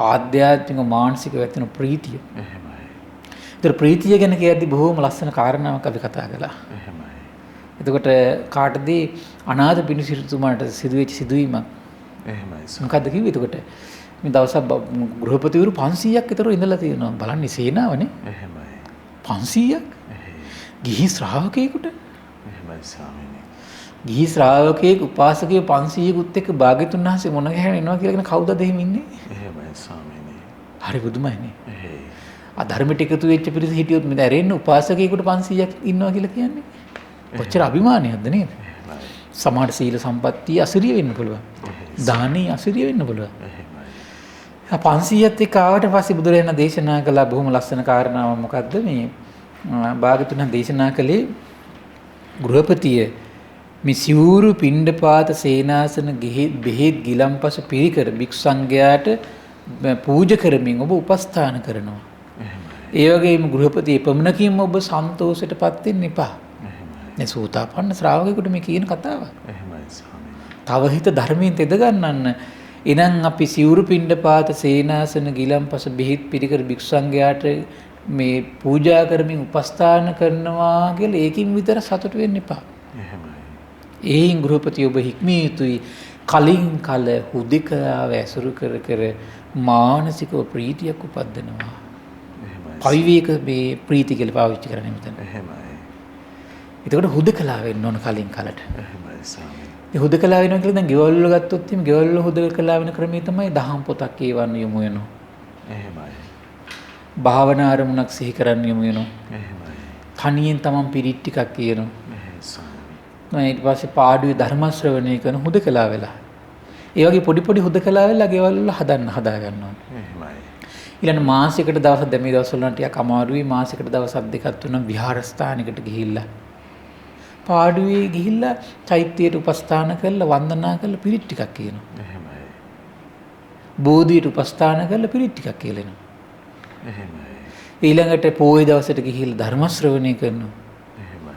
ආධ්‍යාත්මික මානසික වැටෙන ප්‍රීතිය. එහෙමයි. ඒතර ප්‍රීතිය ගැන කියද්දි බොහොම ලස්සන කාරණාවක් අපි කතා කළා. එහෙමයි. එතකොට කාටද අනාථ පිණිසිරිතුමාට සිදුවෙච්ච සිදුවීමක්. එහෙමයි. මොකද්ද කිව්වේ? එතකොට මේ දවසක් ගෘහපතිවරු 500ක් විතර ඉඳලා තියෙනවා. බලන්න සේනාවනේ. එහෙමයි. 500ක්. ගිහි ශ්‍රාවකයෙකුට. එහෙමයි ස්වාමීනි. ගිහි ශ්‍රාවකයෙක් උපාසකයෙක් 500කුත් එක්ක භාග්‍යතුන් වහන්සේ මොන ගැහන එනවා කියලා කියන කවුදද එහෙම ඉන්නේ? එහෙමයි ස්වාමීනි. හරි බුදුමයිනේ. එහෙයි. අධර්මයට එකතු වෙච්ච පිරිස හිටියොත් මෙතන ඇරෙන්න උපාසකයෙකුට 500ක් ඉන්නවා කියලා කියන්නේ. කොච්චර අභිමානයක්ද නේද? එහෙමයි. සමහර සීල සම්පත්තිය අසිරිය වෙන්න පුළුවන්. දානීය අසිරිය වෙන්න පුළුවන්. එහෙමයි. 500ත් එක්ක ආවට පස්සේ බුදුරජාණන් දේශනා කළා බොහොම ලස්සන කාරණාවක්. මොකද්ද මේ භාග්‍යතුන් දේශනා කළේ ගෘහපතිය මේ සිවුරු පිණ්ඩපාත සේනාසන බෙහෙත් ගිලම්පස පිරිකර භික්ෂු සංඝයාට පූජා කරමින් ඔබ උපස්ථාන කරනවා. ඒ වගේම ගෘහපතිය පමණකින්ම ඔබ සන්තෝෂයටපත් වෙන්න එපා. මේ සෝතාපන්න ශ්‍රාවකයෙකුට මේ කියන කතාව. එහෙමයි ස්වාමීනි. තව හිත ධර්මයෙන් තෙද ගන්නන්න. එනං අපි සිවුරු පිණ්ඩපාත සේනාසන ගිලම්පස බෙහෙත් පිරිකර භික්ෂු සංඝයාට මේ පූජා කරමින් උපස්ථාන කරනවා කියලා ඒකින් විතර සතුට වෙන්න එපා. එහෙමයි. ඒයින් ගෘහපතිය ඔබ හික්මිය යුතුයි. කලින් කල හුදෙකලාව ඇසුරු කර කර මානසිකව ප්‍රීතියක් උපද්දනවා. එහෙමයි. පවිවේක මේ ප්‍රීති කියලා පාවිච්චි කරන්නේ මෙතන. එහෙමයි. එතකොට හුදෙකලා වෙන්න ඕන කලින් කලට. එහෙමයි ස්වාමීනි. මේ හුදෙකලා වෙනවා කියලා දැන් ගෙවල් වල ගත්තොත් එimhe ගෙවල් වල හුදෙකලා වෙන ක්‍රමය තමයි දහම් පොතක් කියවන්න යමු වෙනවා. එහෙමයි. භාවනා අරමුණක් සිහි කරන්න යමු වෙනවා. එහෙමයි. තනියෙන් තමන් පිරිත් ටිකක් කියනවා. එහෙයි ස්වාමීනි. ඊට පස්සේ පාඩුවේ ධර්ම ශ්‍රවණය කරන හුදෙකලා වෙලා. ඒ වගේ පොඩි පොඩි හුදෙකලා වෙලා ගෙවල් වල හදා ගන්නවා. එහෙමයි. ඊළඟ මාසයකට දවස් දැන් මේ දවස් වල ටිකක් අමාරුයි. මාසයකට දවස් දෙකක් තුනක් විහාරස්ථානයකට ගිහිල්ලා පාඩුවේ ගිහිල්ලා චෛත්‍යයට උපස්ථාන කරලා වන්දනා කරලා පිරිත් ටිකක් කියනවා. එහෙමයි. බෝධියට උපස්ථාන කරලා පිරිත් ටිකක් කියලෙනවා. එහෙමයි. ඊළඟට පොයේ දවසට ගිහිල්ලා ධර්ම ශ්‍රවණය කරනවා. එහෙමයි.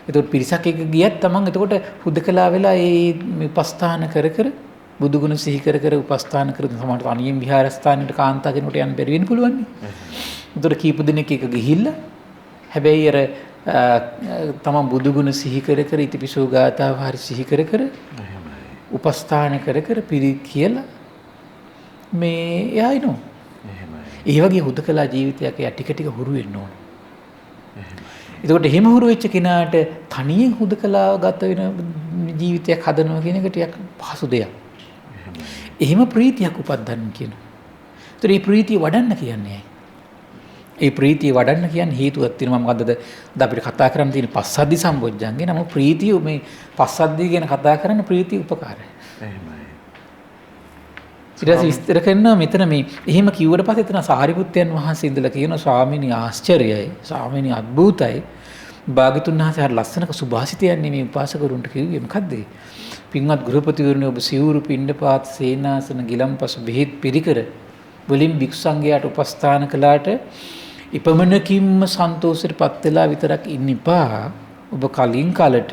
එතකොට පිරිසක් එක්ක ගියත් තමන් එතකොට හුදකලා වෙලා ඒ උපස්ථාන කර කර බුදු ගුණ සිහි කර කර උපස්ථාන කර සමහරට අනියම් විහාරස්ථානයට කාන්තා කෙනෙකුට යන්න බැරි වෙන්න පුළුවන් නේ. එතකොට කීප දිනක එක ගිහිල්ලා හැබැයි අර තමන් බුදු ගුණ සිහි කර කර ඉතිපිසෝ ගාථාව හරි සිහි කර කර උපස්ථාන කර කර පිරිත් කියලා මේ එයා ඉනවා. ඒ වගේ හුදකලා ජීවිතයක් එයා ටික ටික හුරු වෙන්න ඕන. එතකොට එහෙම හුරු වෙච්ච කෙනාට තනියෙන් හුදකලාව ගත වෙන ජීවිතයක් හදනවා කියන එක ටිකක් පහසු දෙයක්. එහෙම ප්‍රීතියක් උපදින්න කියනවා. ඒතර මේ ප්‍රීතිය වඩන්න කියන්නේ ඒ ප්‍රීතිය වඩන්න කියන්නේ හේතුවක් තියෙනවා. මොකද්ද? අද අපිට කතා කරන්න තියෙන පස්සද්ධි සම්බොජ්ජංගේ නම ප්‍රීතිය මේ පස්සද්ධිය ගැන කතා කරන්න ප්‍රීතිය උපකාරයි. එහෙමයි. ඊට පස්සේ විස්තර කරනවා මෙතන මේ එහෙම කිව්වට පස්සේ එතන සාරිපුත්තයන් වහන්සේ ඉඳලා කියනවා ස්වාමීනි ආශ්චර්යයි ස්වාමීනි අద్භූතයි භාග්‍යතුන් වහන්සේ හරි ලස්සනක සුභාසිතයන් මේ උපාසකවරුන්ට කිව්වේ මොකද්ද? පින්වත් ගෘහපතිවරුනි ඔබ සිවුරු පිණ්ඩපාත සේනාසන ගිලම්පස බෙහෙත් පිරිකර වලින් භික්ෂු සංඝයාට උපස්ථාන කළාට ඉපමණකින්ම සන්තෝෂයටපත් වෙලා විතරක් ඉන්න එපා. ඔබ කලින් කාලට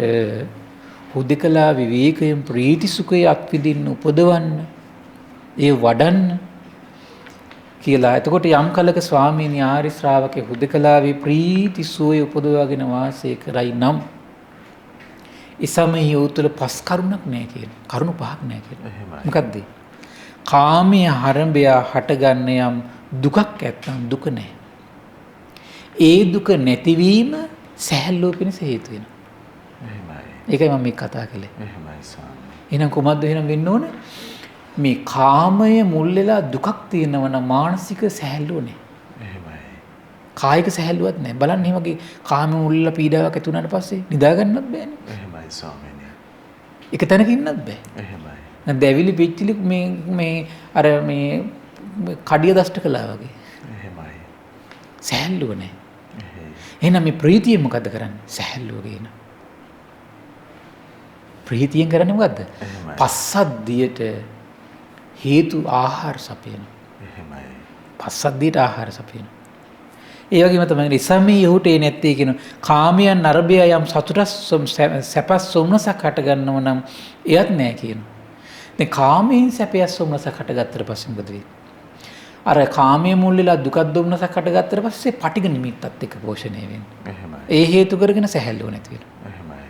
හුදකලා විවේකයෙන් ප්‍රීති සුඛය අත්විඳින්න උපදවන්න ඒ වඩන්න කියලා. එතකොට යම් කලක ස්වාමීන් ආරි ශ්‍රාවකේ හුදකලාවේ ප්‍රීති සුවය උපදවාගෙන වාසය කරයි නම් ඒ සමයේ උතුල පස් කරුණක් නැහැ කියන. කරුණු පහක් නැහැ කියන. මොකද්ද? කාමයේ හරඹය හටගන්න යම් දුකක් ඇත්තම් දුක නැහැ. ඒ දුක නැතිවීම සැහැල්ලුව පිණිස හේතු වෙනවා. එහෙමයි. ඒකයි මම මේ කතා කළේ. එහෙමයි ස්වාමී. එහෙනම් කොහොමද එහෙනම් වෙන්න ඕනේ? මේ කාමය මුල් වෙලා දුකක් තියෙනවා නම් මානසික සැහැල්ලුව නැහැ. එහෙමයි. කායික සැහැල්ලුවක් නැහැ. බලන්න මේ වගේ කාම මුල් වෙලා පීඩාවක් ඇති වුණාට පස්සේ නිදා ගන්නත් බෑනේ. එහෙමයි ස්වාමීනි. එක තැනක ඉන්නත් බෑ. එහෙමයි. දැන් දැවිලි පිටිලි මේ අර මේ කඩිය දෂ්ට කළා වගේ. එහෙමයි. සැහැල්ලුව නැහැ. එහෙනම් මේ ප්‍රීතිය මොකද්ද කරන්නේ? සැහැල්ලුව ගේන. ප්‍රීතියෙන් කරන්නේ මොකද්ද? පස්සද්ධියට හේතු ආහාර සපයන. එහෙමයි. පස්සද්ධියට ආහාර සපයන. ඒ වගේම තමයි ඉසමී යහුට ඒ නැත්තේ කියන කාමයන් නරබය යම් සතුටක් සැපස් සොම්නසක් හට ගන්නව නම් එයත් නැහැ කියනවා. දැන් කාමයෙන් සැපයස් සොම්නසක් හටගත්තට පස්සේ මොකද වෙන්නේ? අර කාමයේ මුල් වෙලා දුකක් දුම්නසක් හටගත්තට පස්සේ පටිඝ නිමිත්තත් එක්ක පෝෂණය වෙන්නේ. එහෙමයි. ඒ හේතු කරගෙන සැහැල්ලුව නැති වෙනවා. එහෙමයි.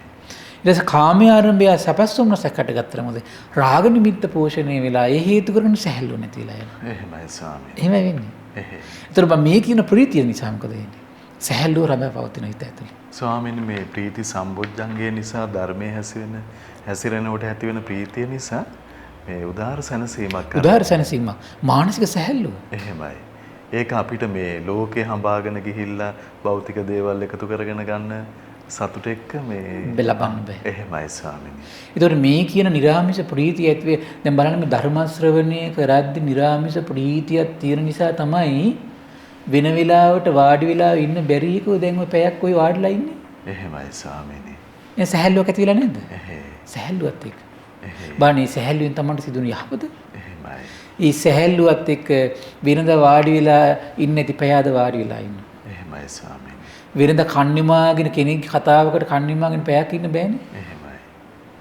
ඊට පස්සේ කාමයේ ආරම්භය සැපස්සොම්නසක් හටගත්තට මොකද? රාග නිමිත්ත පෝෂණය වෙලා ඒ හේතු කරගෙන සැහැල්ලුව නැති වෙලා යනවා. එහෙමයි ස්වාමී. එහෙමයි වෙන්නේ. ඒතර මේ කියන ප්‍රීතිය නිසා මොකද වෙන්නේ? සැහැල්ලුව රඳා පවතින හිත ඇතුලේ. ස්වාමීන් මේ ප්‍රීති සම්බොජ්ජංගය නිසා ධර්මයේ හැසිරෙනකොට ඇති වෙන ප්‍රීතිය නිසා මේ උදාාර සැනසීමක් කරනවා. උදාාර සැනසීමක් මානසික සැහැල්ලුව. එහෙමයි. ඒක අපිට මේ ලෝකේ හඹාගෙන ගිහිල්ලා භෞතික දේවල් එකතු කරගෙන ගන්න සතුට එක්ක මේ ලබන්න බෑ. එහෙමයි ස්වාමීනි. ඒතකොට මේ කියන නිරාමිෂ ප්‍රීතිය ඇතුවේ දැන් බලන්න මේ ධර්ම ශ්‍රවණය කරද්දී නිරාමිෂ ප්‍රීතියක් තියෙන නිසා තමයි වෙන වෙලාවට වාඩි වෙලා ඉන්න බැරි එකෝ දැන් ඔය පැයක් ඔය වාඩිලා ඉන්නේ. එහෙමයි ස්වාමීනි. මේ සැහැල්ලුවක් ඇති වෙලා නැද්ද? සැහැල්ලුවත් එක්ක. බානේ සැහැල්ලුවෙන් තමයි සිදුන යහපත. එහෙමයි. ඒ සැහැල්ලුවත් එක්ක වෙනද වාඩි වෙලා ඉන්නේ නැති පැයද වාඩි වෙලා ඉන්න. එහෙමයි ස්වාමීනි. වෙනද කන්නිමාගෙන කෙනෙක්ගේ කතාවකට කන්නිමාගෙන පැයක් ඉන්න බෑනේ. එහෙමයි.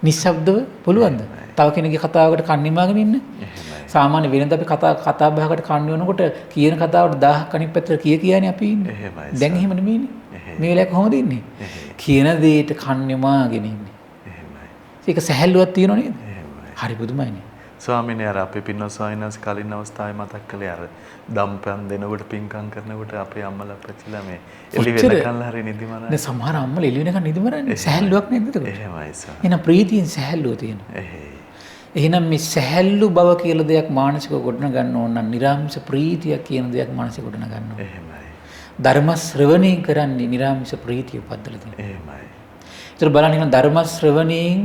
නිශ්ශබ්දව පුළුවන්ද? තව කෙනෙක්ගේ කතාවකට කන්නිමාගෙන ඉන්න? එහෙමයි. සාමාන්‍ය වෙනද අපි කතා බහකට කන් වෙනකොට කියන කතාවට 1000ක් අනිත් පැත්තට කියනේ අපි ඉන්නේ. එහෙමයි. දැන් එහෙම නෙමෙයිනේ. මේ වෙලාවේ කොහොමද ඉන්නේ? කියන දෙයට කන්නිමාගෙන ඉන්නේ. ඒක සැහැල්ලුවක් තියෙනව නේද? හරි පුදුමයිනේ. ස්වාමීනි අර අපේ පින්වත් ස්වාමීන් වහන්සේ කලින් අවස්ථාවේ මතක් කළේ අර දම්පැන් දෙනකොට පින්කම් කරනකොට අපේ අම්මලා අප්පච්චිලා මේ එළි වෙනකන් හරි නිදිමරන්නේ. දැන් සමහර අම්මලා එළි වෙනකන් නිදිමරන්නේ සැහැල්ලුවක් නේද එතකොට? එහෙමයි ස්වාමී. එහෙනම් ප්‍රීතියෙන් සැහැල්ලුව තියෙනවා. එහෙනම් මේ සැහැල්ලු බව කියලා දෙයක් මානසිකව ගොඩන ගන්න ඕන නම් නිරාමිෂ ප්‍රීතිය කියන දෙයක් මානසිකව ගොඩන ගන්න ඕන. එහෙමයි. ධර්ම ශ්‍රවණය කරන්නේ නිරාමිෂ ප්‍රීතිය උපද්දලා තියෙනවා. එහෙමයි. ඒතර බලන්න එහෙනම් ධර්ම ශ්‍රවණයෙන්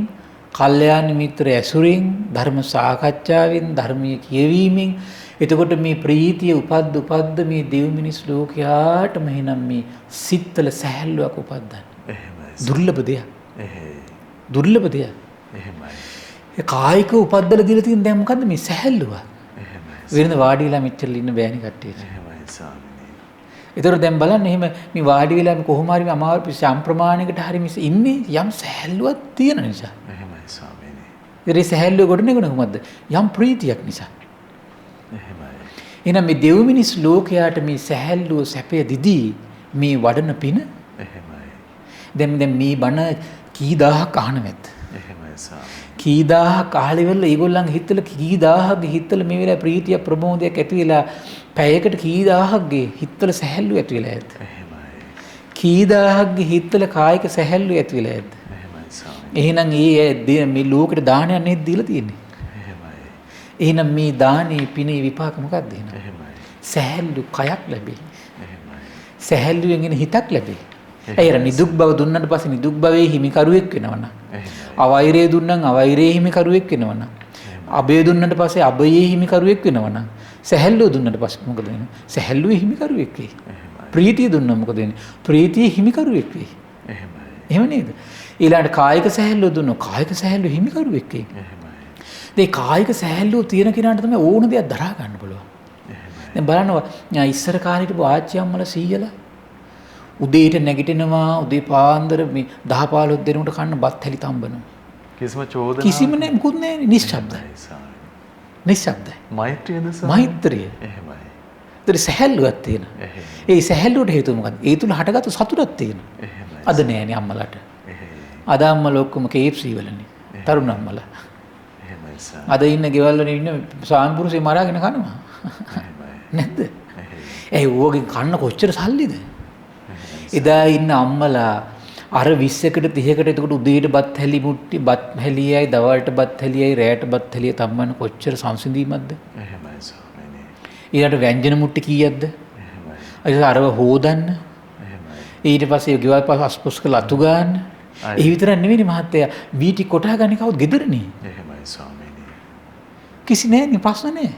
කල්යාණ මිත්‍ර ඇසුරින් ධර්ම සාකච්ඡාවෙන් ධර්මයේ කියවීමෙන් එතකොට මේ ප්‍රීතිය උපද්ද මේ දෙව් මිනිස් ලෝකයාටම එහෙනම් මේ සිත්වල සැහැල්ලුවක් උපද්දන්න. එහෙමයි. දුර්ලභ දෙයක්. දුර්ලභ දෙයක්. එහෙමයි. ඒ කායික උපද්දලා දීලා තියෙන දැන් මොකද්ද මේ සැහැල්ලුව? එහෙමයි. වෙනද වාඩි වෙලා මෙච්චර ඉන්න බෑනේ කට්ටියට. එහෙමයි ස්වාමීනි. ඒතර දැන් බලන්න එහෙම මේ වාඩි වෙලා මේ කොහොම හරි අමාරු සම්ප්‍රමාණයකට හරි මිස ඉන්නේ යම් සැහැල්ලුවක් තියෙන නිසා. ඒ සැහැල්ලුව ගොඩනගන කොහොමද? යම් ප්‍රීතියක් නිසා. එහෙමයි. එහෙනම් මේ දෙව් මිනිස් ලෝකයාට මේ සැහැල්ලුව සැපය දිදී මේ වඩන පින. එහෙමයි. දැන් මේ බණ කී දහහක් අහනවද? එහෙමයි ස්වාමීනි. කී දහහක් අහලෙවල ඒගොල්ලන්ගේ හිතවල කී දහහක්ගේ හිතවල මේ වෙලාවේ ප්‍රීතිය ප්‍රමෝදයක් ඇති වෙලා පැයකට කී දහහක්ගේ හිතවල සැහැල්ලු ඇති වෙලා ඇද්ද? එහෙමයි. කී දහහක්ගේ හිතවල කායික සැහැල්ලු ඇති වෙලා ඇද්ද? එහෙමයි ස්වාමීනි. එහෙනම් මේ ලෝකෙට දානයක් නේද දීලා තියෙන්නේ? එහෙමයි. එහෙනම් මේ දානේ පිනේ විපාක මොකක්ද එහෙනම්? එහෙමයි. සැහැල්ලු කයක් ලැබේ. එහෙමයි. සැහැල්ලුවෙන් එන හිතක් ලැබේ. ඒ නිදුක් බව දුන්නාට පස්සේ නිදුක් භවයේ හිමිකරුවෙක් වෙනවනම්. එහෙමයි. අවෛරය දුන්නම් අවෛරයේ හිමිකරුවෙක් වෙනවනම්. අබය දුන්නාට පස්සේ අබයේ හිමිකරුවෙක් වෙනවනම්. සැහැල්ලුව දුන්නාට පස්සේ මොකද වෙන්නේ? සැහැල්ලුවේ හිමිකරුවෙක් වෙයි. එහෙමයි. ප්‍රීතිය දුන්නා මොකද වෙන්නේ? ප්‍රීතියේ හිමිකරුවෙක් වෙයි. එහෙමයි. එහෙම නේද? ඊළඟට කායික සැහැල්ලුව දුන්නොත් කායික සැහැල්ලුව හිමිකරුවෙක් වෙයි. එහෙමයි. ඒ කායික සැහැල්ලුව තියෙන කෙනාට තමයි ඕන දෙයක් දරා ගන්න පුළුවන්. එහෙමයි. දැන් බලන්න ඉස්සර කාලේ හිටපු ආච්චි අම්මලා සීයලා උදේට නැගිටිනවා උදේ පාන්දර මේ 10 15 දෙනෙකුට කන්න බත් හැලි තම්බනවා. කිසිම චෝදනාවක් කිසිම නෑ මුකුත් නෑ නිශ්ශබ්දයි. එහෙමයි ස්වාමීනි. නිශ්ශබ්දයි. මෛත්‍රියද ස්වාමීනි? මෛත්‍රිය. එහෙමයි. ඒතර සැහැල්ලුවක් තියෙනවා. එහෙමයි. ඒ සැහැල්ලුවට හේතුව මොකද්ද? ඒ තුල හටගත්තු සතුටක් තියෙනවා. එහෙමයි. අද නෑනේ අම්මලාට. එහෙමයි. අද අම්මලා ඔක්කොම KFC වලනේ. තරුණ අම්මලා. එහෙමයි ස්වාමීනි. අද ඉන්න ගෙවල් වල ඉන්න සාන්පුරුෂේ මරාගෙන කනවා. එහෙමයි. නැද්ද? එහෙමයි. ඒ ඕගෙන් කන්න කොච්චර සල්ලිද? එදා ඉන්න අම්මලා අර 20කට 30කට එතකොට උදේට බත් හැලි මුට්ටි බත් හැලියයි දවල්ට බත් හැලියයි රැයට බත් හැලිය තම්මන කොච්චර සංසිඳීමක්ද? එහෙමයි ස්වාමීනි. ඊළඟට ව්‍යංජන මුට්ටි කීයක්ද? එහෙමයි. ඒක අරව හොදන්න. එහෙමයි. ඊට පස්සේ ගෙවල් පස්ස අස්පොස් කරලා අතු ගන්න. ඒ විතරක් නෙවෙයි මහත්තයා වීටි කොටා ගන්න කවුද ගෙදරනේ. එහෙමයි ස්වාමීනි. කිසි නෑනේ ප්‍රශ්න නෑ.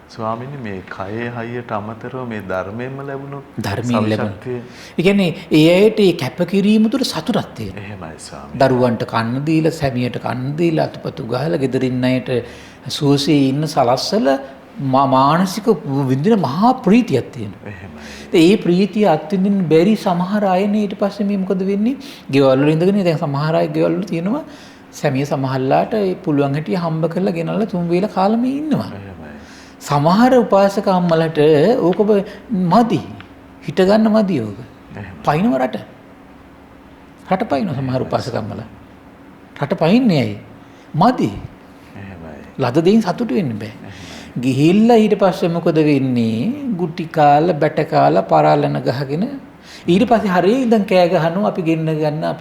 ස්වාමීනි මේ කයේ හයියට අමතරව මේ ධර්මයෙන්ම ලැබුණොත් ධර්මයෙන් ලැබුණ. සවිශක්තිය. ඒ කියන්නේ ඒ ඇයට ඒ කැපකිරීම තුළ සතුටක් තියෙනවා. එහෙමයි ස්වාමීනි. දරුවන්ට කන්න දීලා සැමියට කන්න දීලා අතුපතු ගහලා ගෙදරින් අයට සුවසේ ඉන්න සලස්සල මානසික විඳින මහා ප්‍රීතියක් තියෙනවා. එහෙමයි. ඒ ප්‍රීතිය අත්විඳින්න බැරි සමහර අයනේ ඊට පස්සේ මේ මොකද වෙන්නේ? ගෙවල් වල ඉඳගෙන දැන් සමහර අය ගෙවල් වල තියෙනවා සැමිය සමහරලාට ඒ පුළුවන් හැටි හම්බ කරලා ගෙනල්ලා තුන් වේල කාලා මේ ඉන්නවා. එහෙමයි. සමහර උපාසක අම්මලට ඕක මදි. හිට ගන්න මදි ඕක. එහෙමයි. පයින්ව රට. රට පයින්න සමහර උපාසක අම්මලා. රට පයින්නේ ඇයි? මදි. එහෙමයි. ලද දෙයින් සතුටු වෙන්න බෑ. ගිහිල්ලා ඊට පස්සේ මොකද වෙන්නේ? ගුටි කාලා බැට කාලා පරාලන ගහගෙන ඊට පස්සේ හරිය ඉඳන් කෑ ගහනවා අපි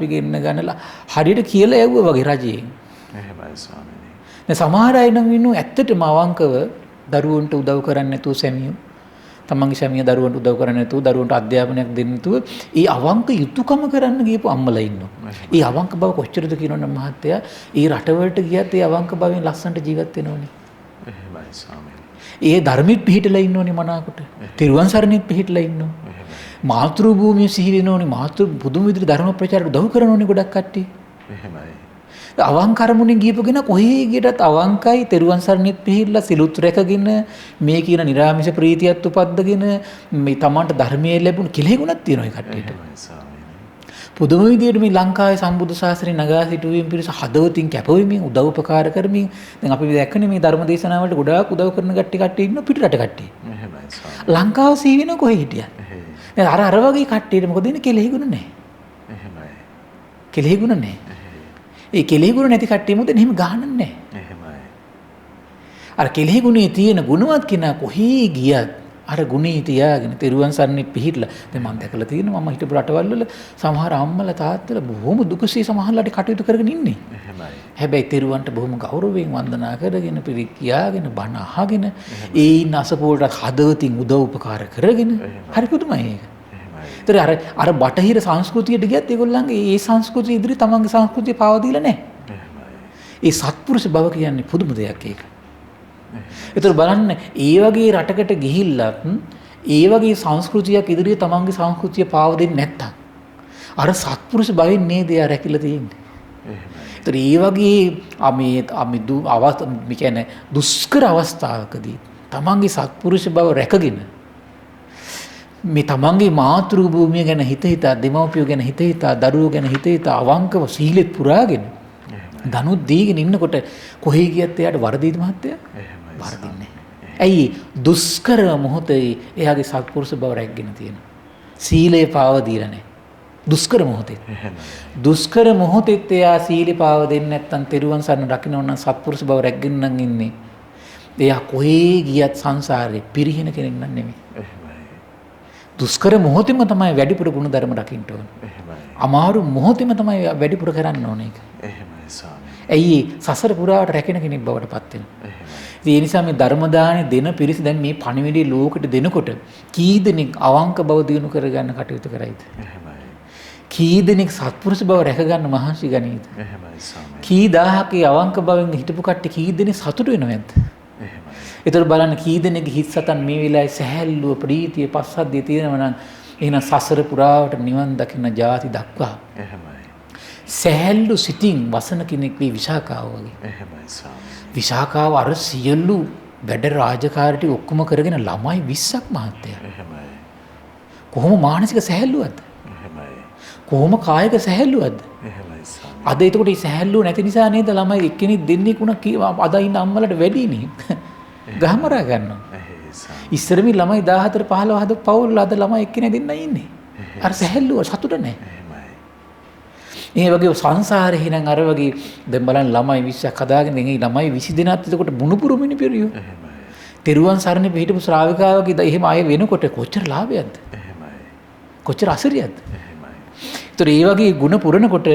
ගෙන්න ගන්නලා හරියට කියලා යවුවා වගේ රජයෙන්. එහෙමයි ස්වාමීනි. දැන් සමහර අය නම් ඉන්නු ඇත්තටම අවංකව දරුවන්ට උදව් කරන්නේ නැතුව සැමියෝ තමන්ගේ සැමියා දරුවන්ට උදව් කරන්නේ නැතුව දරුවන්ට අධ්‍යාපනයක් දෙන්නේ නැතුව ඒ අවංක යුතුයකම කරන්න ගියපු අම්මලා ඉන්නවා. ඒ අවංක බව කොච්චරද කියනවනම් මහත්තයා ඒ රටවලට ගියත් ඒ අවංක බවෙන් ලස්සනට ජීවත් වෙනවනේ. එහෙමයි ස්වාමීනි. ඒ ධර්මෙත් පිහිටලා ඉන්නෝනේ මනාකොට. තිරුවන් සරණෙත් පිහිටලා ඉන්නෝ. එහෙමයි. මාතෘ භූමිය සිහි වෙනෝනේ මාතෘ පුදුම විදිහට ධර්ම ප්‍රචාරයට උදව් කරනෝනේ ගොඩක් කට්ටිය. එහෙමයි. අවංකරමුණේ ගියපුගෙන කොහේ ගියටත් අවංකයි තෙරුවන් සරණෙත් පිහිටලා සිලුත් රැකගෙන මේ කියන නිරාමිෂ ප්‍රීතියත් උපද්දගෙන මේ තමන්ට ධර්මයේ ලැබුණ කෙලෙහිගුණක් තියෙනවා ඒ කට්ටියට. එහෙමයි ස්වාමීනි. පුදුම විදියට මේ ලංකාවේ සම්බුද්ධ ශාසනය නගා සිටුවීම පිරිස හදවතින් කැපවෙමින් උදව් උපකාර කරමින් දැන් අපි දැක්කනේ මේ ධර්ම දේශනාවලට ගොඩාක් උදව් කරන කට්ටිය ඉන්න පිටරට කට්ටිය. එහෙමයි ස්වාමීනි. ලංකාව සී වෙන කොහේ හිටියත්. එහෙයි. දැන් අර වගේ කට්ටියට මොකද වෙන්නේ කෙලෙහිගුණ නැහැ. එහෙමයි. කෙලෙහිගුණ නැහැ. ඒ කෙලෙහිගුණ නැති කට්ටිය මොකද එහෙම ගහන්නේ නැහැ. එහෙමයි. අර කෙලෙහිගුණේ තියෙන ගුණවත් කෙනා කොහේ ගියත් අර ගුණේ තියාගෙන තෙරුවන් සරණේ පිහිටලා දැන් මම දැකලා තියෙනවා මම හිටපු රටවල් වල සමහර අම්මලා තාත්තලා බොහොම දුකසේ සමහරලාට කටයුතු කරගෙන ඉන්නේ. එහෙමයි. හැබැයි තෙරුවන්ට බොහොම ගෞරවයෙන් වන්දනා කරගෙන පිරිත් කියාගෙන බණ අහගෙන ඒ ඉන්න අසපුවලට හදවතින් උදව් උපකාර කරගෙන හරි පුදුමයි ඒක. ඒතර අර බටහිර සංස්කෘතියට ගියත් ඒගොල්ලන්ගේ ඒ සංස්කෘතිය ඉදිරි තමන්ගේ සංස්කෘතිය පාවා දීලා නැහැ. එහෙමයි. ඒ සත්පුරුෂ බව කියන්නේ පුදුම දෙයක් ඒක. ඒතර බලන්න ඒ වගේ රටකට ගිහිල්ලත් ඒ වගේ සංස්කෘතියක් ඉදිරියේ තමන්ගේ සංස්කෘතිය පාවා දෙන්නේ නැත්තම් අර සත්පුරුෂ භවෙන් නේද එයා රැකිලා තියෙන්නේ. එහෙමයි. ඒතර ඒ වගේ දුෂ්කර අවස්ථාවකදී තමන්ගේ සත්පුරුෂ බව රැකගෙන මේ තමන්ගේ මාතෘ භූමිය ගැන හිත හිතා දෙමව්පියෝ ගැන හිත හිතා දරුවෝ ගැන හිත හිතා අවංකව සීලෙත් පුරාගෙන දනුත් දීගෙන ඉන්නකොට කොහේ ගියත් එයාට වරදීද මහත්තයා? එහෙමයි. වරදින්නේ නැහැ. ඇයි දුෂ්කර මොහොතේ එයාගේ සත්පුරුෂ බව රැකගෙන තියෙනවා. සීලය පාව දීලා නැහැ. දුෂ්කර මොහොතේ. එහෙමයි. දුෂ්කර මොහොතෙත් එයා සීලේ පාව දෙන්නේ නැත්නම් තෙරුවන් සරණ රකින්න ඕන සත්පුරුෂ බව රැගෙන නම් ඉන්නේ. එයා කොහේ ගියත් සංසාරේ පිරිහෙන කෙනෙක් නන් නෙමෙයි. එහෙමයි. දුෂ්කර මොහොතෙම තමයි වැඩිපුර ගුණ ධර්ම රකින්න ඕන. එහෙමයි. අමාරු මොහොතෙම තමයි වැඩිපුර කරන්න ඕන ඒක. එහෙමයි ස්වාමීනි. ඇයි සසර පුරාවට රැකෙන කෙනෙක් බවට පත් වෙනවා. එහෙමයි. ඒ නිසා මේ ධර්ම දානේ දෙන පිරිස දැන් මේ පණිවිඩය ලෝකෙට දෙනකොට කී දෙනෙක් අවංක බව දිනු කරගන්න කටයුතු කරයිද? එහෙමයි. කී දෙනෙක් සත්පුරුෂ බව රැක ගන්න මහන්සි ගනීද? එහෙමයි ස්වාමීනි. කී දහහකේ අවංක බවෙන් හිටපු කට්ටිය කී දෙනෙක් සතුටු වෙනවද? එහෙමයි. ඒතර බලන්න කී දෙනෙක්ගේ හිත් සතන් මේ වෙලාවේ සැහැල්ලුව ප්‍රීතිය පස්සද්ධිය තියෙනවා නම් එහෙනම් සසර පුරාවට නිවන් දකින්න ජාති දක්වා එහෙමයි. සැහැල්ලු සිටින් වසන කෙනෙක් වේ විශාකාව වගේ. එහෙමයි ස්වාමීනි. විශාකාව අර සියලු වැඩ රාජකාරී ඔක්කොම කරගෙන ළමයි 20ක් මහත්තයා. එහෙමයි. කොහොම මානසික සැහැල්ලුවක්ද? එහෙමයි. කොහොම කායික සැහැල්ලුවක්ද? එහෙමයි ස්වාමීනි. අද එතකොට මේ සැහැල්ලුව නැති නිසා නේද ළමයි එක්කෙනෙක් දෙන්නෙක් උනා අද ඉන්න අම්මලට වැඩි නේ. ගහමරා ගන්නවා. එහෙයි ස්වාමීනි. ඉස්සර මේ ළමයි 14 15 හද පවුල් අද ළමයි එක්කෙනෙක් දෙන්නයි ඉන්නේ. අර සැහැල්ලුව සතුට නැහැ. එහෙමයි. ඒ වගේ සංසාරේ හිනම් අර වගේ දැන් බලන්න ළමයි 20ක් හදාගෙන ඉන්නේ ළමයි 20 දෙනාත් එතකොට මුණුපුරු මිනිපිරියෝ. එහෙමයි. තෙරුවන් සරණ පිහිටපු ශ්‍රාවිකාවගේ එහෙම අය වෙනකොට කොච්චර ලාභයක්ද? එහෙමයි. කොච්චර අසිරියක්ද? එහෙමයි. ඒතර ඒ වගේ ಗುಣ පුරනකොට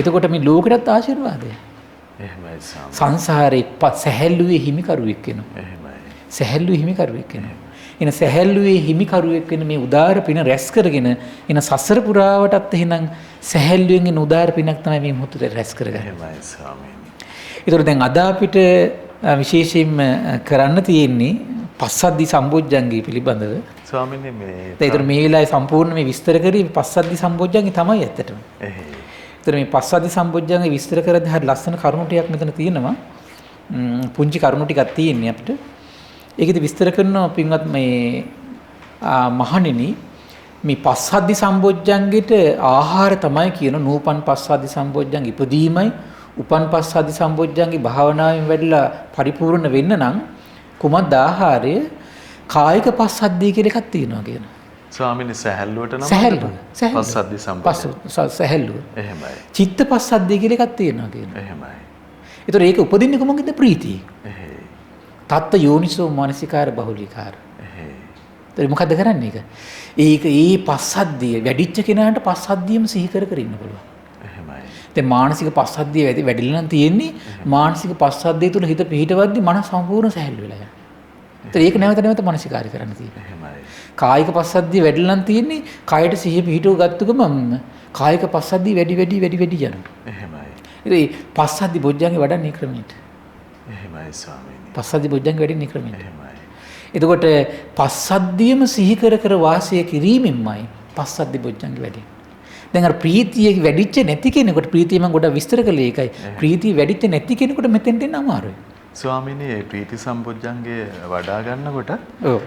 එතකොට මේ ලෝකෙටත් ආශිර්වාදය. එහෙමයි ස්වාමීනි. සංසාරේ සැහැල්ලුවේ හිමිකරුවෙක් වෙනවා. එහෙමයි. සැහැල්ලුවේ හිමිකරුවෙක් වෙනවා. එන සැහැල්ලුවේ හිමිකරුවෙක් වෙන මේ උදාාර පින රැස් කරගෙන එන සසර පුරාවටත් එහෙනම් සැහැල්ලුවෙන් එන උදාාර පිනක් තමයි මේ මොහොතේ රැස් කරගන්නේ. එහෙමයි ස්වාමීනි. ඒතර දැන් අද අපිට විශේෂයෙන්ම කරන්න තියෙන්නේ පස්සද්ධි සම්බොජ්ජංගය පිළිබඳව. ස්වාමීනි මේ ඒතර මේ වෙලාවේ සම්පූර්ණ මේ විස්තර කරේ පස්සද්ධි සම්බොජ්ජංගය තමයි ඇත්තටම. එහෙයි. ඒතර මේ පස්සද්ධි සම්බොජ්ජංගය විස්තර කරද්දී හරි ලස්සන කරුණු ටිකක් මෙතන තියෙනවා. පුංචි කරුණු ටිකක් තියෙන්නේ අපිට. ඒකෙදි විස්තර කරනවා පින්වත් මේ මහණෙනි මේ පස්සද්ධි සම්බොජ්ජංගෙට ආහාර තමයි කියන නූපන් පස්සද්ධි සම්බොජ්ජංග ඉපදීමයි උපන් පස්සද්ධි සම්බොජ්ජංගේ භාවනාවෙන් වැඩිලා පරිපූර්ණ වෙන්න නම් කුමක්ද ආහාරය? කායික පස්සද්ධිය කියලා එකක් තියෙනවා කියන. ස්වාමීනි සැහැල්ලුවට නම් සැහැල්ලුව. පස්සද්ධි සම්බොජ්ජංග. සැහැල්ලුව. එහෙමයි. චිත්ත පස්සද්ධිය කියලා එකක් තියෙනවා කියන. එහෙමයි. ඒතර ඒක උපදින්නේ කොමකින්ද? ප්‍රීතිය. එහෙයි. තත්ත යෝනිසෝ මානසිකාර බහුලීකාර. එහෙයි. ඒතර මොකද කරන්නේ ඒක? ඒක ඒ පස්සද්ධිය වැඩිච්ච කෙනාට පස්සද්ධියම සිහි කර කර ඉන්න පුළුවන්. එහෙමයි. දැන් මානසික පස්සද්ධිය වැඩිලා නම් තියෙන්නේ මානසික පස්සද්ධිය තුල හිත පිහිටවද්දි මනස සම්පූර්ණ සැහැල්ලු වෙලා යනවා. ඒතර ඒක නැවත නැවත මානසිකාරය කරන්න තියෙනවා. එහෙමයි. කායික පස්සද්ධිය වැඩිලා නම් තියෙන්නේ කායට සිහිය පිහිටව ගත්ත ගමන් කායික පස්සද්ධිය වැඩි යනවා. එහෙමයි. ඉතින් මේ පස්සද්ධි බොජ්ජංගේ වඩන්නේ ක්‍රමයට. එහෙමයි ස්වාමීනි. පස්සද්ධි බොජ්ජංගේ වැඩින්නේ ක්‍රමයට. එහෙමයි. එතකොට පස්සද්ධියම සිහි කර කර වාසය කිරීමෙන්මයි පස්සද්ධි බොජ්ජංගේ වැඩි. දැන් අර ප්‍රීතිය වැඩිච්ච නැති කෙනෙකුට ප්‍රීතිය මම ගොඩක් විස්තර කළේ ඒකයි. ප්‍රීතිය වැඩිච්ච නැති කෙනෙකුට මෙතෙන්ට එන්න අමාරුයි. ස්වාමීනි මේ ප්‍රීති සම්බොජ්ජංගේ වඩා ගන්නකොට ඔව්.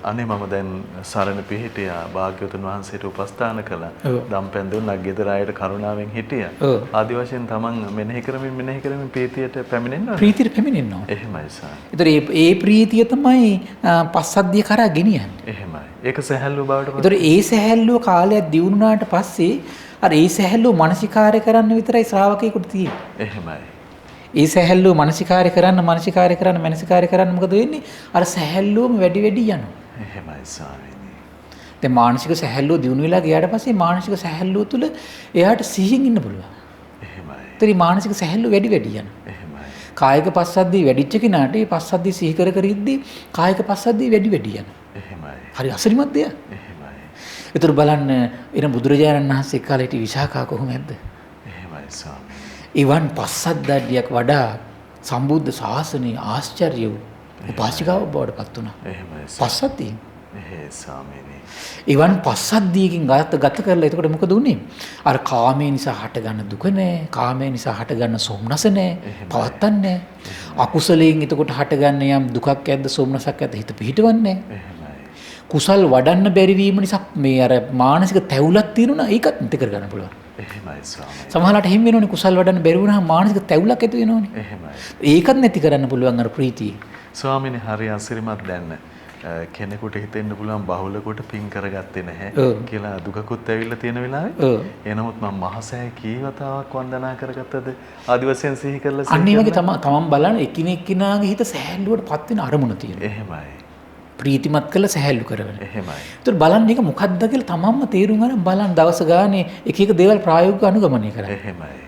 අනේ මම දැන් සරණ පිහිටියා භාග්‍යවතුන් වහන්සේට උපස්ථාන කළා. ඔව්. දම්පැන් දුන්නා ගෙදර අයට කරුණාවෙන් හිටියා. ඔව්. ආදි වශයෙන් තමන් මෙනෙහි කරමින් ප්‍රීතියට පැමිණෙනවා. ප්‍රීතියට පැමිණෙනවා. එහෙමයි ස්වාමී. ඒතර ඒ ප්‍රීතිය තමයි පස්සද්ධිය කරා ගෙනියන්නේ. එහෙමයි. ඒක සැහැල්ලුව බවට ඒතර ඒ සැහැල්ලුව කාලයක් දියුණුනාට පස්සේ අර ඒ සැහැල්ලුව මානසිකාරය කරන්න විතරයි ශ්‍රාවකයෙකුට තියෙන්නේ. එහෙමයි. ඒ සැහැල්ලුව මානසිකාරය කරන්න මානසිකාරය කරන්න මොකද වෙන්නේ? අර සැහැල්ලුවම වැඩි යනවා. එහෙමයි ස්වාමීනි. දැන් මානසික සැහැල්ලුව දියුණු වෙලා ගියාට පස්සේ මානසික සැහැල්ලුව තුළ එයාට සිහින් ඉන්න පුළුවන්. එහෙමයි. ඒතර මේ මානසික සැහැල්ලුව වැඩි යනවා. එහෙමයි. කායික පස්සද්ධිය වැඩිච්ච කෙනාට මේ පස්සද්ධිය සිහි කර ඉද්දී කායික පස්සද්ධිය වැඩි යනවා. එහෙමයි. හරි අසිරිමත් දෙයක්. එහෙමයි. ඒතර බලන්න එන බුදුරජාණන් වහන්සේ කාලේ හිටි විශාඛා කොහොමද? එහෙමයි ස්වාමී. එවන් පස්සද්ධියක් වඩා සම්බුද්ධ ශාසනයේ ආශ්චර්ය වූ උපාසිකාව බවට පත් වුණා. එහෙමයි. පස්සද්ධිය. එහෙයි ස්වාමීනි. එවන් පස්සද්ධියකින් ගත කරලා එතකොට මොකද උනේ? අර කාමයේ නිසා හටගන්න දුක නෑ, කාමයේ නිසා හටගන්න සෝමනස නෑ, පවත්තන්නේ නෑ. අකුසලයෙන් එතකොට හටගන්න යම් දුකක් ඇද්ද සෝමනසක් ඇද්ද හිත පිහිටවන්නේ නෑ. එහෙමයි. කුසල් වඩන්න බැරි වීම නිසා මේ අර මානසික තැවුලක් තියෙනවා ඒකත් නැති කරගන්න පුළුවන්. එහෙමයි ස්වාමී. සමහරවිට එහෙම වෙනෝනේ කුසල් වඩන්න බැරි වුණාම මානසික තැවුලක් ඇති වෙනෝනේ. එහෙමයි. ඒකත් නැති කරන්න පුළුවන් අර ප්‍රීතිය. ස්වාමීනි හරි අසිරිමත් දැන්න. කෙනෙකුට හිතෙන්න පුළුවන් බහුල කොට පින් කරගත්තේ නැහැ ඔව්. කියලා දුකකුත් ඇවිල්ලා තියෙන වෙලාවේ. ඔව්. එනමුත් මම මහසෑය කී වතාවක් වන්දනා කරගත්තද ආදි වශයෙන් සිහි කරලා අන්න ඒ වගේ තමන් බලන්න එකිනෙක කෙනාගේ හිත සැහැල්ලුවට පත් වෙන අරමුණ තියෙනවා. එහෙමයි. ප්‍රීතිමත් කළ සැහැල්ලු කරවන. එහෙමයි. ඒතර බලන්න මේක මොකක්ද කියලා තමන්ම තේරුම් ගන්න බලන්න දවස ගානේ එක එක දේවල් ප්‍රායෝගිකව අනුගමනය කරන්න. එහෙමයි.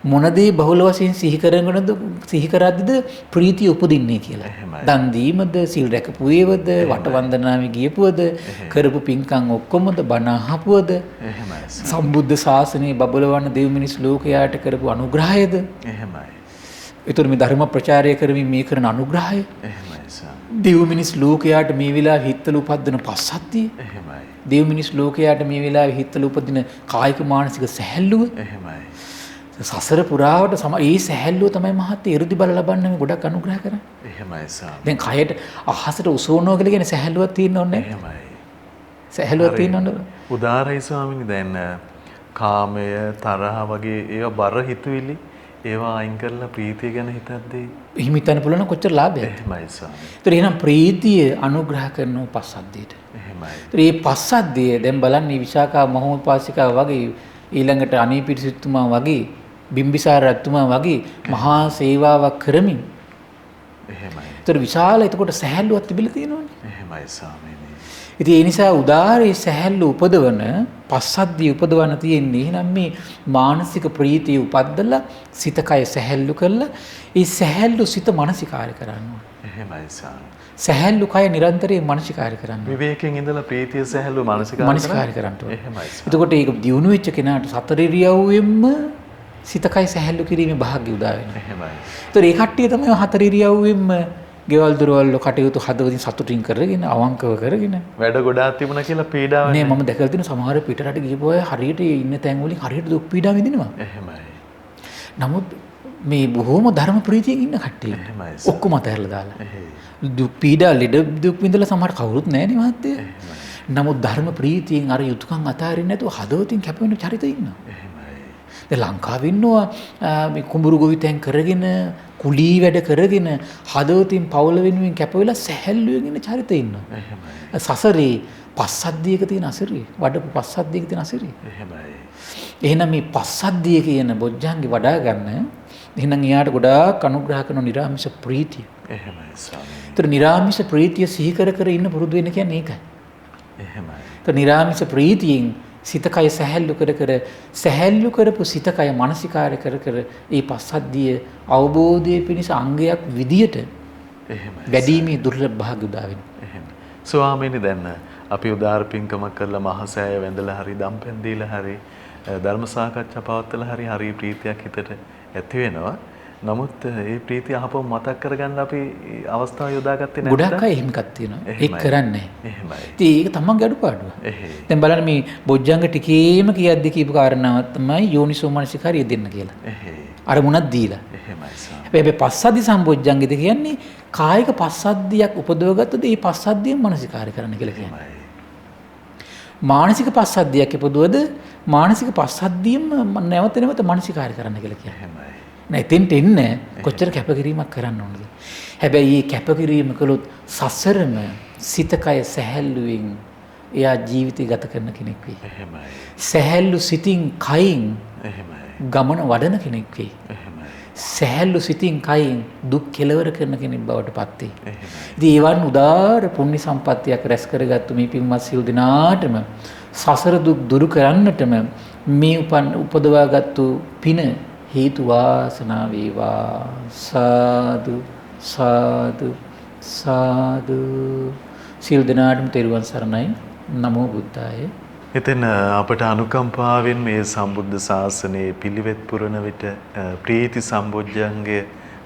මොන දේ බහුල වශයෙන් සිහි කරගෙනද සිහි කරද්දිද ප්‍රීතිය උපදින්නේ කියලා. එහෙමයි. දන් දීමද, සිල් රැකපු ඒවද, වට වන්දනාවේ ගියපුවද, කරපු පින්කම් ඔක්කොමද, බණ අහපුවද, එහෙමයි. සම්බුද්ධ ශාසනයේ බබලවන්න දෙව් මිනිස් ලෝකයාට කරපු අනුග්‍රහයද? එහෙමයි. ඒතර මේ ධර්ම ප්‍රචාරය කරමින් මේ කරන අනුග්‍රහය, එහෙමයි සාම. දෙව් මිනිස් ලෝකයාට මේ වෙලාවේ හිතල උපදින පස්සද්ධිය, එහෙමයි. දෙව් මිනිස් ලෝකයාට මේ වෙලාවේ හිතල උපදින කායික මානසික සැහැල්ලුව, එහෙමයි. සසර පුරාවට ඒ සැහැල්ලුව තමයි මහත්තයා 이르දි බල ලබන්න මේ ගොඩක් අනුග්‍රහ කරන්නේ. එහෙමයි සාම. දැන් කයට අහසට උසෝනවා කියලා කියන සැහැල්ලුවක් තියෙන්න ඕනේ නැහැ. එහෙමයි. සැහැල්ලුවක් තියෙන්න ඕනේ. උදාරයි ස්වාමීනි දැන් කාමය තරහ වගේ ඒවා බර හිතුවිලි ඒවා අයින් කරලා ප්‍රීතිය ගැන හිතද්දී එහෙම හිතන්න පුළුවන් නම් කොච්චර ලාභයක්ද? එහෙමයි ස්වාමීනි. ඒතර එහෙනම් ප්‍රීතිය අනුග්‍රහ කරන පස්සද්ධියට. එහෙමයි. ඒතර මේ පස්සද්ධිය දැන් බලන්න මේ විශාකා මහෝපාසිකාව වගේ ඊළඟට අනීපිරිසිතුමා වගේ බිම්බිසාර රජතුමා වගේ මහා සේවාවක් කරමින් එහෙමයි. ඒතර විශාල එතකොට සැහැල්ලුවක් තිබිලා තියෙනවනේ. එහෙමයි ස්වාමීනි. ඉතින් ඒ නිසා උදාරේ සැහැල්ලු උපදවන පස්සද්ධිය උපදවන්න තියෙන්නේ එහෙනම් මේ මානසික ප්‍රීතිය උපද්දලා සිත කය සැහැල්ලු කරලා ඒ සැහැල්ලු සිත මානසිකාරය කරන්න ඕනේ. එහෙමයි ස්වාමීනි. සැහැල්ලු කය නිරන්තරයෙන් මානසිකාරය කරන්න ඕනේ. විවේකයෙන් ඉඳලා ප්‍රීතිය සැහැල්ලු මානසිකාරය කරන්න ඕනේ. එහෙමයි. එතකොට ඒක දියුණු වෙච්ච කෙනාට සතර ඉරියව්වෙන්ම සිත කය සැහැල්ලු කිරීමේ භාග්‍ය උදා වෙනවා. එහෙමයි. ඒතර ඒ කට්ටිය තමයි හතර ඉරියව්වෙන්ම ගෙවල් දොරවල් කටයුතු හදවතින් සතුටින් කරගෙන අවංකව කරගෙන වැඩ ගොඩාක් තිබුණා කියලා පීඩාවක් නේ මම දැකලා තියෙන සමහර පිටරට ගිහපු අය හරියට ඉන්න තැන් වලින් හරියට දුක් පීඩා විඳිනවා. එහෙමයි. නමුත් මේ බොහොම ධර්ම ප්‍රීතියෙන් ඉන්න කට්ටිය එහෙමයි. ඔක්කොම අතහැරලා දාලා. එහෙයි. දුක් පීඩා ලෙඩ දුක් විඳලා සමහර කවුරුත් නැහැ නේ මහත්තයා. එහෙමයි. නමුත් ධර්ම ප්‍රීතියෙන් අර යුතුයකම් අතහරින්න නැතුව හදවතින් කැපවෙන චරිත ඉන්නවා. එහෙමයි. දැන් ලංකාවේ ඉන්නවා මේ කුඹුරු ගොවිතැන් කරගෙන කුලී වැඩ කරගෙන හදවතින් පවුල වෙනුවෙන් කැප වෙලා සැහැල්ලුවෙන් ඉන්න චරිත ඉන්නවා. එහෙමයි. සසරේ පස්සද්ධියක තියෙන අසිරිය වඩපු පස්සද්ධියක තියෙන අසිරිය. එහෙමයි. එහෙනම් මේ පස්සද්ධිය කියන බොජ්ජංගේ වඩා ගන්න එහෙනම් එයාට ගොඩාක් අනුග්‍රහ කරන නිරාමිෂ ප්‍රීතිය. එහෙමයි ස්වාමීනි. ඒතර නිරාමිෂ ප්‍රීතිය සිහි කර කර ඉන්න පුරුදු වෙන කියන්නේ ඒකයි. එහෙමයි. ඒතර නිරාමිෂ ප්‍රීතියෙන් සිත කය සැහැල්ලු කර කර සැහැල්ලු කරපු සිත කය මානසිකාරය කර කර ඒ පස්සද්ධිය අවබෝධයේ පිණිස අංගයක් විදියට එහෙමයි. වැඩිමේ දුර්ලභ භාග්‍ය උදා වෙනවා. එහෙමයි. ස්වාමීනි දැන් අපි උදාර පින්කමක් කරලා මහසෑය වැඳලා හරි දම්පැන් දීලා හරි ධර්ම සාකච්ඡා පවත්වලා හරි ප්‍රීතියක් හිතට ඇති වෙනවා. නමුත් ඒ ප්‍රීතිය අහපුවම මතක් කරගන්න අපි අවස්ථාව යොදාගත්තේ නැත්නම් ගොඩක් අය එහෙම එකක් තියෙනවා. ඒක කරන්නේ නැහැ. එහෙමයි. ඉතින් ඒක තමන්ගේ අඩුපාඩුව. එහෙයි. දැන් බලන්න මේ බොජ්ජංග ටිකේම කියද්දි කියපු කාරණාවක් තමයි යෝනිසෝ මනසිකාරිය දෙන්න කියලා. එහෙයි. අර මුණක් දීලා. එහෙමයි ස්වාමී. හැබැයි පස්සද්ධි සම්බොජ්ජංගෙද කියන්නේ කායික පස්සද්ධියක් උපදවගත්තද ඒ පස්සද්ධියෙන් මනසිකාරය කරන්න කියලා කියනවා. එහෙමයි. මානසික පස්සද්ධියක් උපදවද මානසික පස්සද්ධියෙන් නැවත නැවත මනසිකාරය කරන්න කියලා කියනවා. එහෙමයි. නෑ එතෙන්ට එන්න කොච්චර කැපකිරීමක් කරන්න ඕනද? හැබැයි මේ කැපකිරීම කළොත් සසරම සිත කය සැහැල්ලුවෙන් එයා ජීවිතය ගත කරන කෙනෙක් වෙයි. එහෙමයි. සැහැල්ලු සිතින් කයින් එහෙමයි. ගමන වඩන කෙනෙක් වෙයි. එහෙමයි. සැහැල්ලු සිතින් කයින් දුක් කෙලවර කරන කෙනෙක් බවට පත් වෙයි. එහෙමයි. ඉතින් ඒවන් උදාර පුණ්‍ය සම්පත්තියක් රැස් කරගත්තු මේ පින්වත් සියලු දෙනාටම සසර දුක් දුරු කරන්නටම මේ උපදවාගත්තු පින හේතු වාසනා වේවා. සාදු සාදු සාදු. සියලු දෙනාටම තෙරුවන් සරණයි. නමෝ බුද්ධාය. එතන අපට අනුකම්පාවෙන් මේ සම්බුද්ධ ශාසනයේ පිළිවෙත් පුරන විට ප්‍රීති සම්බොජ්ජංගය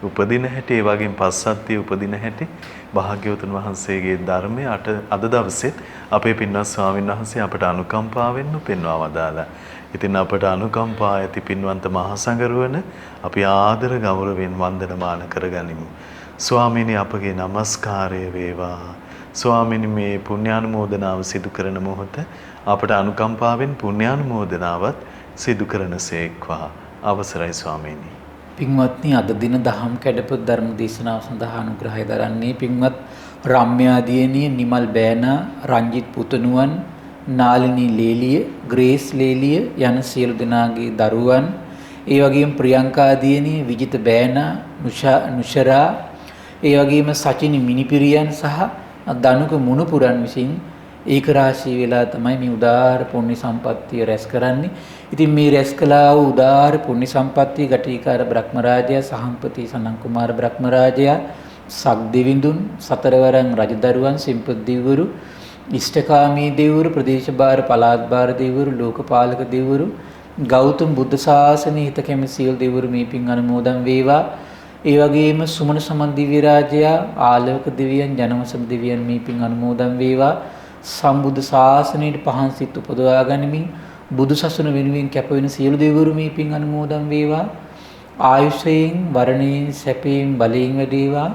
උපදින හැටි ඒ වගේම පස්සද්ධිය උපදින හැටි භාග්‍යවතුන් වහන්සේගේ ධර්මයේ අද දවසෙත් අපේ පින්වත් ස්වාමීන් වහන්සේ අපට අනුකම්පාවෙන් පෙන්වා වදාලා. ඉතින් අපට අනුකම්පා ඇති පින්වන්ත මහා සංඝරුවන අපි ආදර ගෞරවයෙන් වන්දනමාන කරගනිමු. ස්වාමීනි අපගේ নমස්කාරය වේවා. ස්වාමීනි මේ පුණ්‍යානුමෝදනාව සිදු කරන මොහොත අපට අනුකම්පාවෙන් පුණ්‍යානුමෝදනාවත් සිදු කරනසේක්වා. අවසරයි ස්වාමීනි. පින්වත්නි අද දින දහම් කැඩපත ධර්ම දේශනාව සඳහා අනුග්‍රහය දරන්නේ පින්වත් රම්‍යා දියණිය, නිමල් බෑනා, රංජිත් පුතණුවන්, නාලිනී ලේලිය, ග්‍රේස් ලේලිය යන සියලු දෙනාගේ දරුවන්, ඒ වගේම ප්‍රියංකා දියණිය, විජිත බෑනා, නුෂරා, ඒ වගේම සචිනි මිනිපිරියන් සහ දනුක මුණුපුරන් විසින් ඒක රාශී වෙලා තමයි මේ උදාාර පුණ්‍ය සම්පත්තිය රැස් කරන්නේ. ඉතින් මේ රැස් කළා වූ උදාාර පුණ්‍ය සම්පත්තිය ගටිකාර බ්‍රහ්මරාජයා, සහම්පති සනන් කුමාර බ්‍රහ්මරාජයා, සක්දිවිඳුන්, සතරවරන් රජදරුවන්, සිම්පත් දෙවිවරු, ඉෂ්ඨකාමී දෙවිවරු, ප්‍රදේශභාර පළාත් භාර දෙවිවරු, ලෝකපාලක දෙවිවරු, ගෞතම බුද්ධ ශාසනයේ හිත කැමති සියලු දෙවිවරු මේ පින් අනුමෝදන් වේවා. ඒ වගේම සුමන සමන් දිව්‍ය රාජයා, ආලෝක දෙවියන්, ජනවසම දෙවියන් මේ පින් අනුමෝදන් වේවා. සම්බුද්ධ ශාසනයේ පහන් සිත් උපදවා ගනිමින් බුදු සසුන වෙනුවෙන් කැප වෙන සියලු දෙවිවරු මේ පින් අනුමෝදන් වේවා. ආයුෂයෙන්, වරණයෙන්, සැපයෙන්, බලයෙන් වැඩේවා.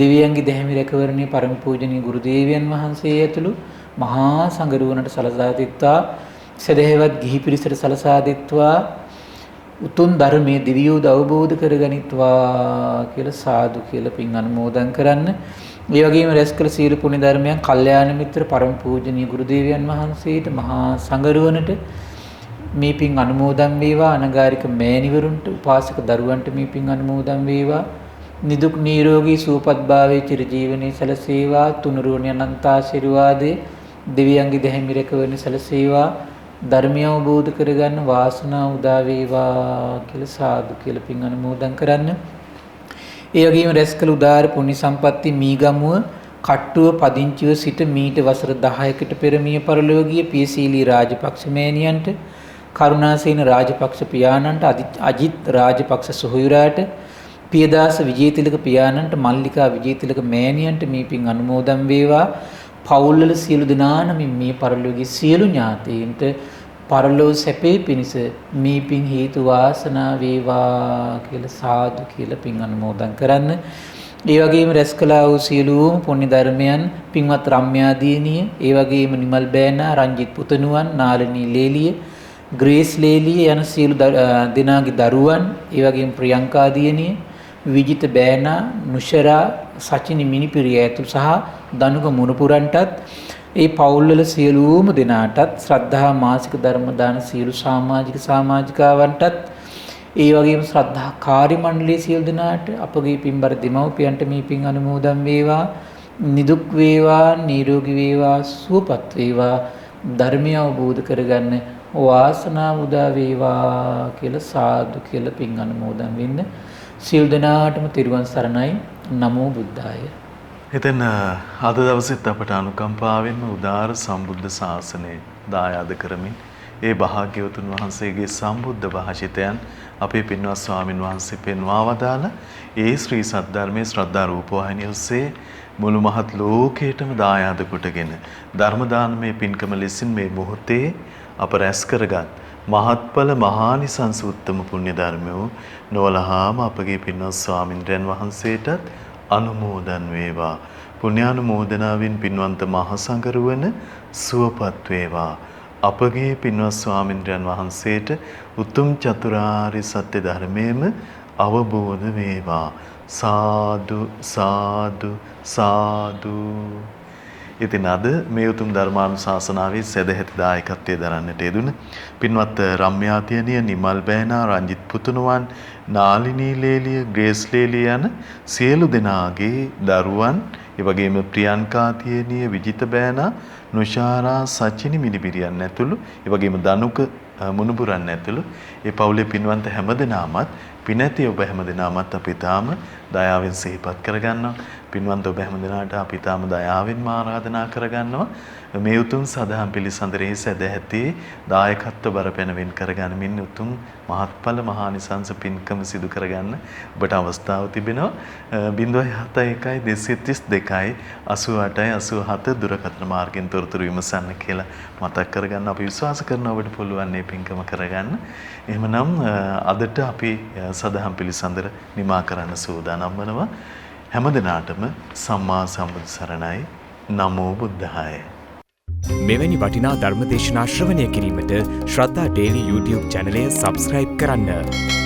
දෙවියන්ගේ දැහැමි රැකවරණය පරම පූජනීය ගුරු දේවයන් වහන්සේ ඇතුළු මහා සංඝරුවනට සලසා දෙත්වා. සදහැවත් ගිහි පිරිසට සලසා දෙත්වා. උතුම් ධර්මයේ දිවියෝද අවබෝධ කරගනිත්වා කියලා සාදු කියලා පින් අනුමෝදන් කරන්න. ඒ වගේම රැස් කළ සීල පුණ්‍ය ධර්මයන් කල්යාණ මිත්‍ර පරම පූජනීය ගුරු දේවයන් වහන්සේට මහා සංඝරුවනට මේ පින් අනුමෝදන් වේවා. අනගාരിക මෑණිවරුන්ට, උපාසක දරුවන්ට මේ පින් අනුමෝදන් වේවා. නිදුක් නිරෝගී සුවපත් භාවයේ චිරජීවනයේ සැලසේවා. තුනුරුවනේ අනන්ත ආශිර්වාදේ දෙවියන්ගේ දැහැමි රැකවරණ සැලසේවා. ධර්මය අවබෝධ කරගන්න වාසනාව උදා වේවා කියලා සාදු කියලා පින් අනුමෝදන් කරන්න. ඒ වගේම රැස් කළ උදාාර පුණ්‍ය සම්පatti මීගමුව කට්ටුව පදිංචිව සිට මීට වසර 10කට පෙර මිය පරලෝකීය පියසීලී රාජපක්ෂ මෑණියන්ට, කරුණාසේන රාජපක්ෂ පියාණන්ට, අජිත් රාජපක්ෂ සොහොයුරාට, පියදාස විජේතිලක පියාණන්ට, මල්ලිකා විජේතිලක මෑණියන්ට මේ පින් අනුමෝදන් වේවා. පවුල්වල සියලු දෙනා නමින් මේ පරලෝකීය සියලු ඥාතීන්ට පරලෝ සැපේ පිණිස මේ පින් හේතු වාසනා වේවා කියලා සාදු කියලා පින් අනුමෝදන් කරන්න. ඒ වගේම රැස් කළා වූ සියලුම පුණ්‍ය ධර්මයන් පින්වත් රම්‍යා දියණිය, ඒ වගේම නිමල් බෑනා, රංජිත් පුතණුවන්, නාලිනී ලේලිය, ග්‍රේස් ලේලිය යන සියලු දෙනාගේ දරුවන්, ඒ වගේම ප්‍රියංකා දියණිය, විජිත බෑනා, නුෂරා, සචිනි මිනිපිරිය ඇතුළු සහ දනුක මුණුපුරන්ටත්, ඒ පවුල්වල සියලුම දෙනාටත්, ශ්‍රද්ධා මාසික ධර්ම දාන සියලු සමාජිකාවන්ටත්, ඒ වගේම ශ්‍රද්ධා කාර්ය මණ්ඩලයේ සියලු දෙනාට, අපගේ පින්බර දෙමව්පියන්ට මේ පින් අනුමෝදන් වේවා. නිදුක් වේවා, නිරෝගී වේවා, සුවපත් වේවා. ධර්මය අවබෝධ කරගන්න වාසනාව උදා වේවා කියලා සාදු කියලා පින් අනුමෝදන් වෙන්න. සියලු දෙනාටම තෙරුවන් සරණයි. නමෝ බුද්ධාය. එතන අද දවසෙත් අපට අනුකම්පාවෙන්ම උදාාර සම්බුද්ධ ශාසනය දායාද කරමින් ඒ භාග්‍යවතුන් වහන්සේගේ සම්බුද්ධ භාෂිතයන් අපේ පින්වත් ස්වාමින් වහන්සේ පෙන්වා වදාළ ඒ ශ්‍රී සද්ධර්මයේ ශ්‍රද්ධා රූපවාහිනිය ඔස්සේ මුළු මහත් ලෝකයටම දායාද කොටගෙන ධර්ම දානමය පින්කම ලෙසින් මේ මොහොතේ අප රැස් කරගත් මහත්ඵල මහානිසංස උත්තම පුණ්‍ය ධර්මය නොවලහාම අපගේ පින්වත් ස්වාමින්ද්‍රයන් වහන්සේටත් අනුමෝදන් වේවා. පුණ්‍යානුමෝදනාවෙන් පින්වන්ත මහ සංඝරුවන සුවපත් වේවා. අපගේ පින්වත් ස්වාමින්ද්‍රයන් වහන්සේට උතුම් චතුරාර්ය සත්‍ය ධර්මයේම අවබෝධ වේවා. සාදු සාදු සාදු. ඉතින් අද මේ උතුම් ධර්මානුශාසනාවේ සදැහැති දායකත්වයේ දරන්නට යෙදුන පින්වත් රම්‍යා දියණිය, නිමල් බෑනා, රංජිත් පුතණුවන්, නාලිනී ලේලිය, ග්‍රේස් ලේලිය යන සියලු දෙනාගේ දරුවන්, ඒ වගේම ප්‍රියංකා දියණිය, විජිත බෑනා, නුෂාරා, සචිනි මිනිබිරියන් ඇතුළු, ඒ වගේම දනුක මුණුබුරන් ඇතුළු ඒ පවුලේ පින්වන්ත හැමදෙනාමත් පිනැති ඔබ හැමදෙනාමත් අපි තාම දයාවෙන් සිහිපත් කරගන්නවා. පින්වන්ත ඔබ හැමදෙනාට අපි තාම දයාවෙන් ආරාධනා කරගන්නවා. මේ උතුම් සදහම් පිළිසඳරෙහි සදැහැති දායකත්ව බරපැනවෙන් කරගනිමින් උතුම් මහත්ඵල මහානිසංස පින්කම සිදු කරගන්න ඔබට අවස්ථාව තිබෙනවා. 07132 දුරකථන මාර්ගයෙන් තොරතුරු විමසන්න කියලා මතක් කරගන්න අපි විශ්වාස කරනවා ඔබට පුළුවන් මේ පින්කම කරගන්න. එහෙමනම් අදට අපි සදහම් පිළිසඳර නිමා කරන්න සූදානම් වෙනවා. හැමදෙනාටම සම්මා සම්බුදු සරණයි. නමෝ බුද්ධාය. මෙවැනි වටිනා ධර්මදේශනා ශ්‍රවණය කිරීමට ශ්‍රද්ධා ඩේලි YouTube චැනලය සබ්ස්ක්‍රයිබ් කරන්න.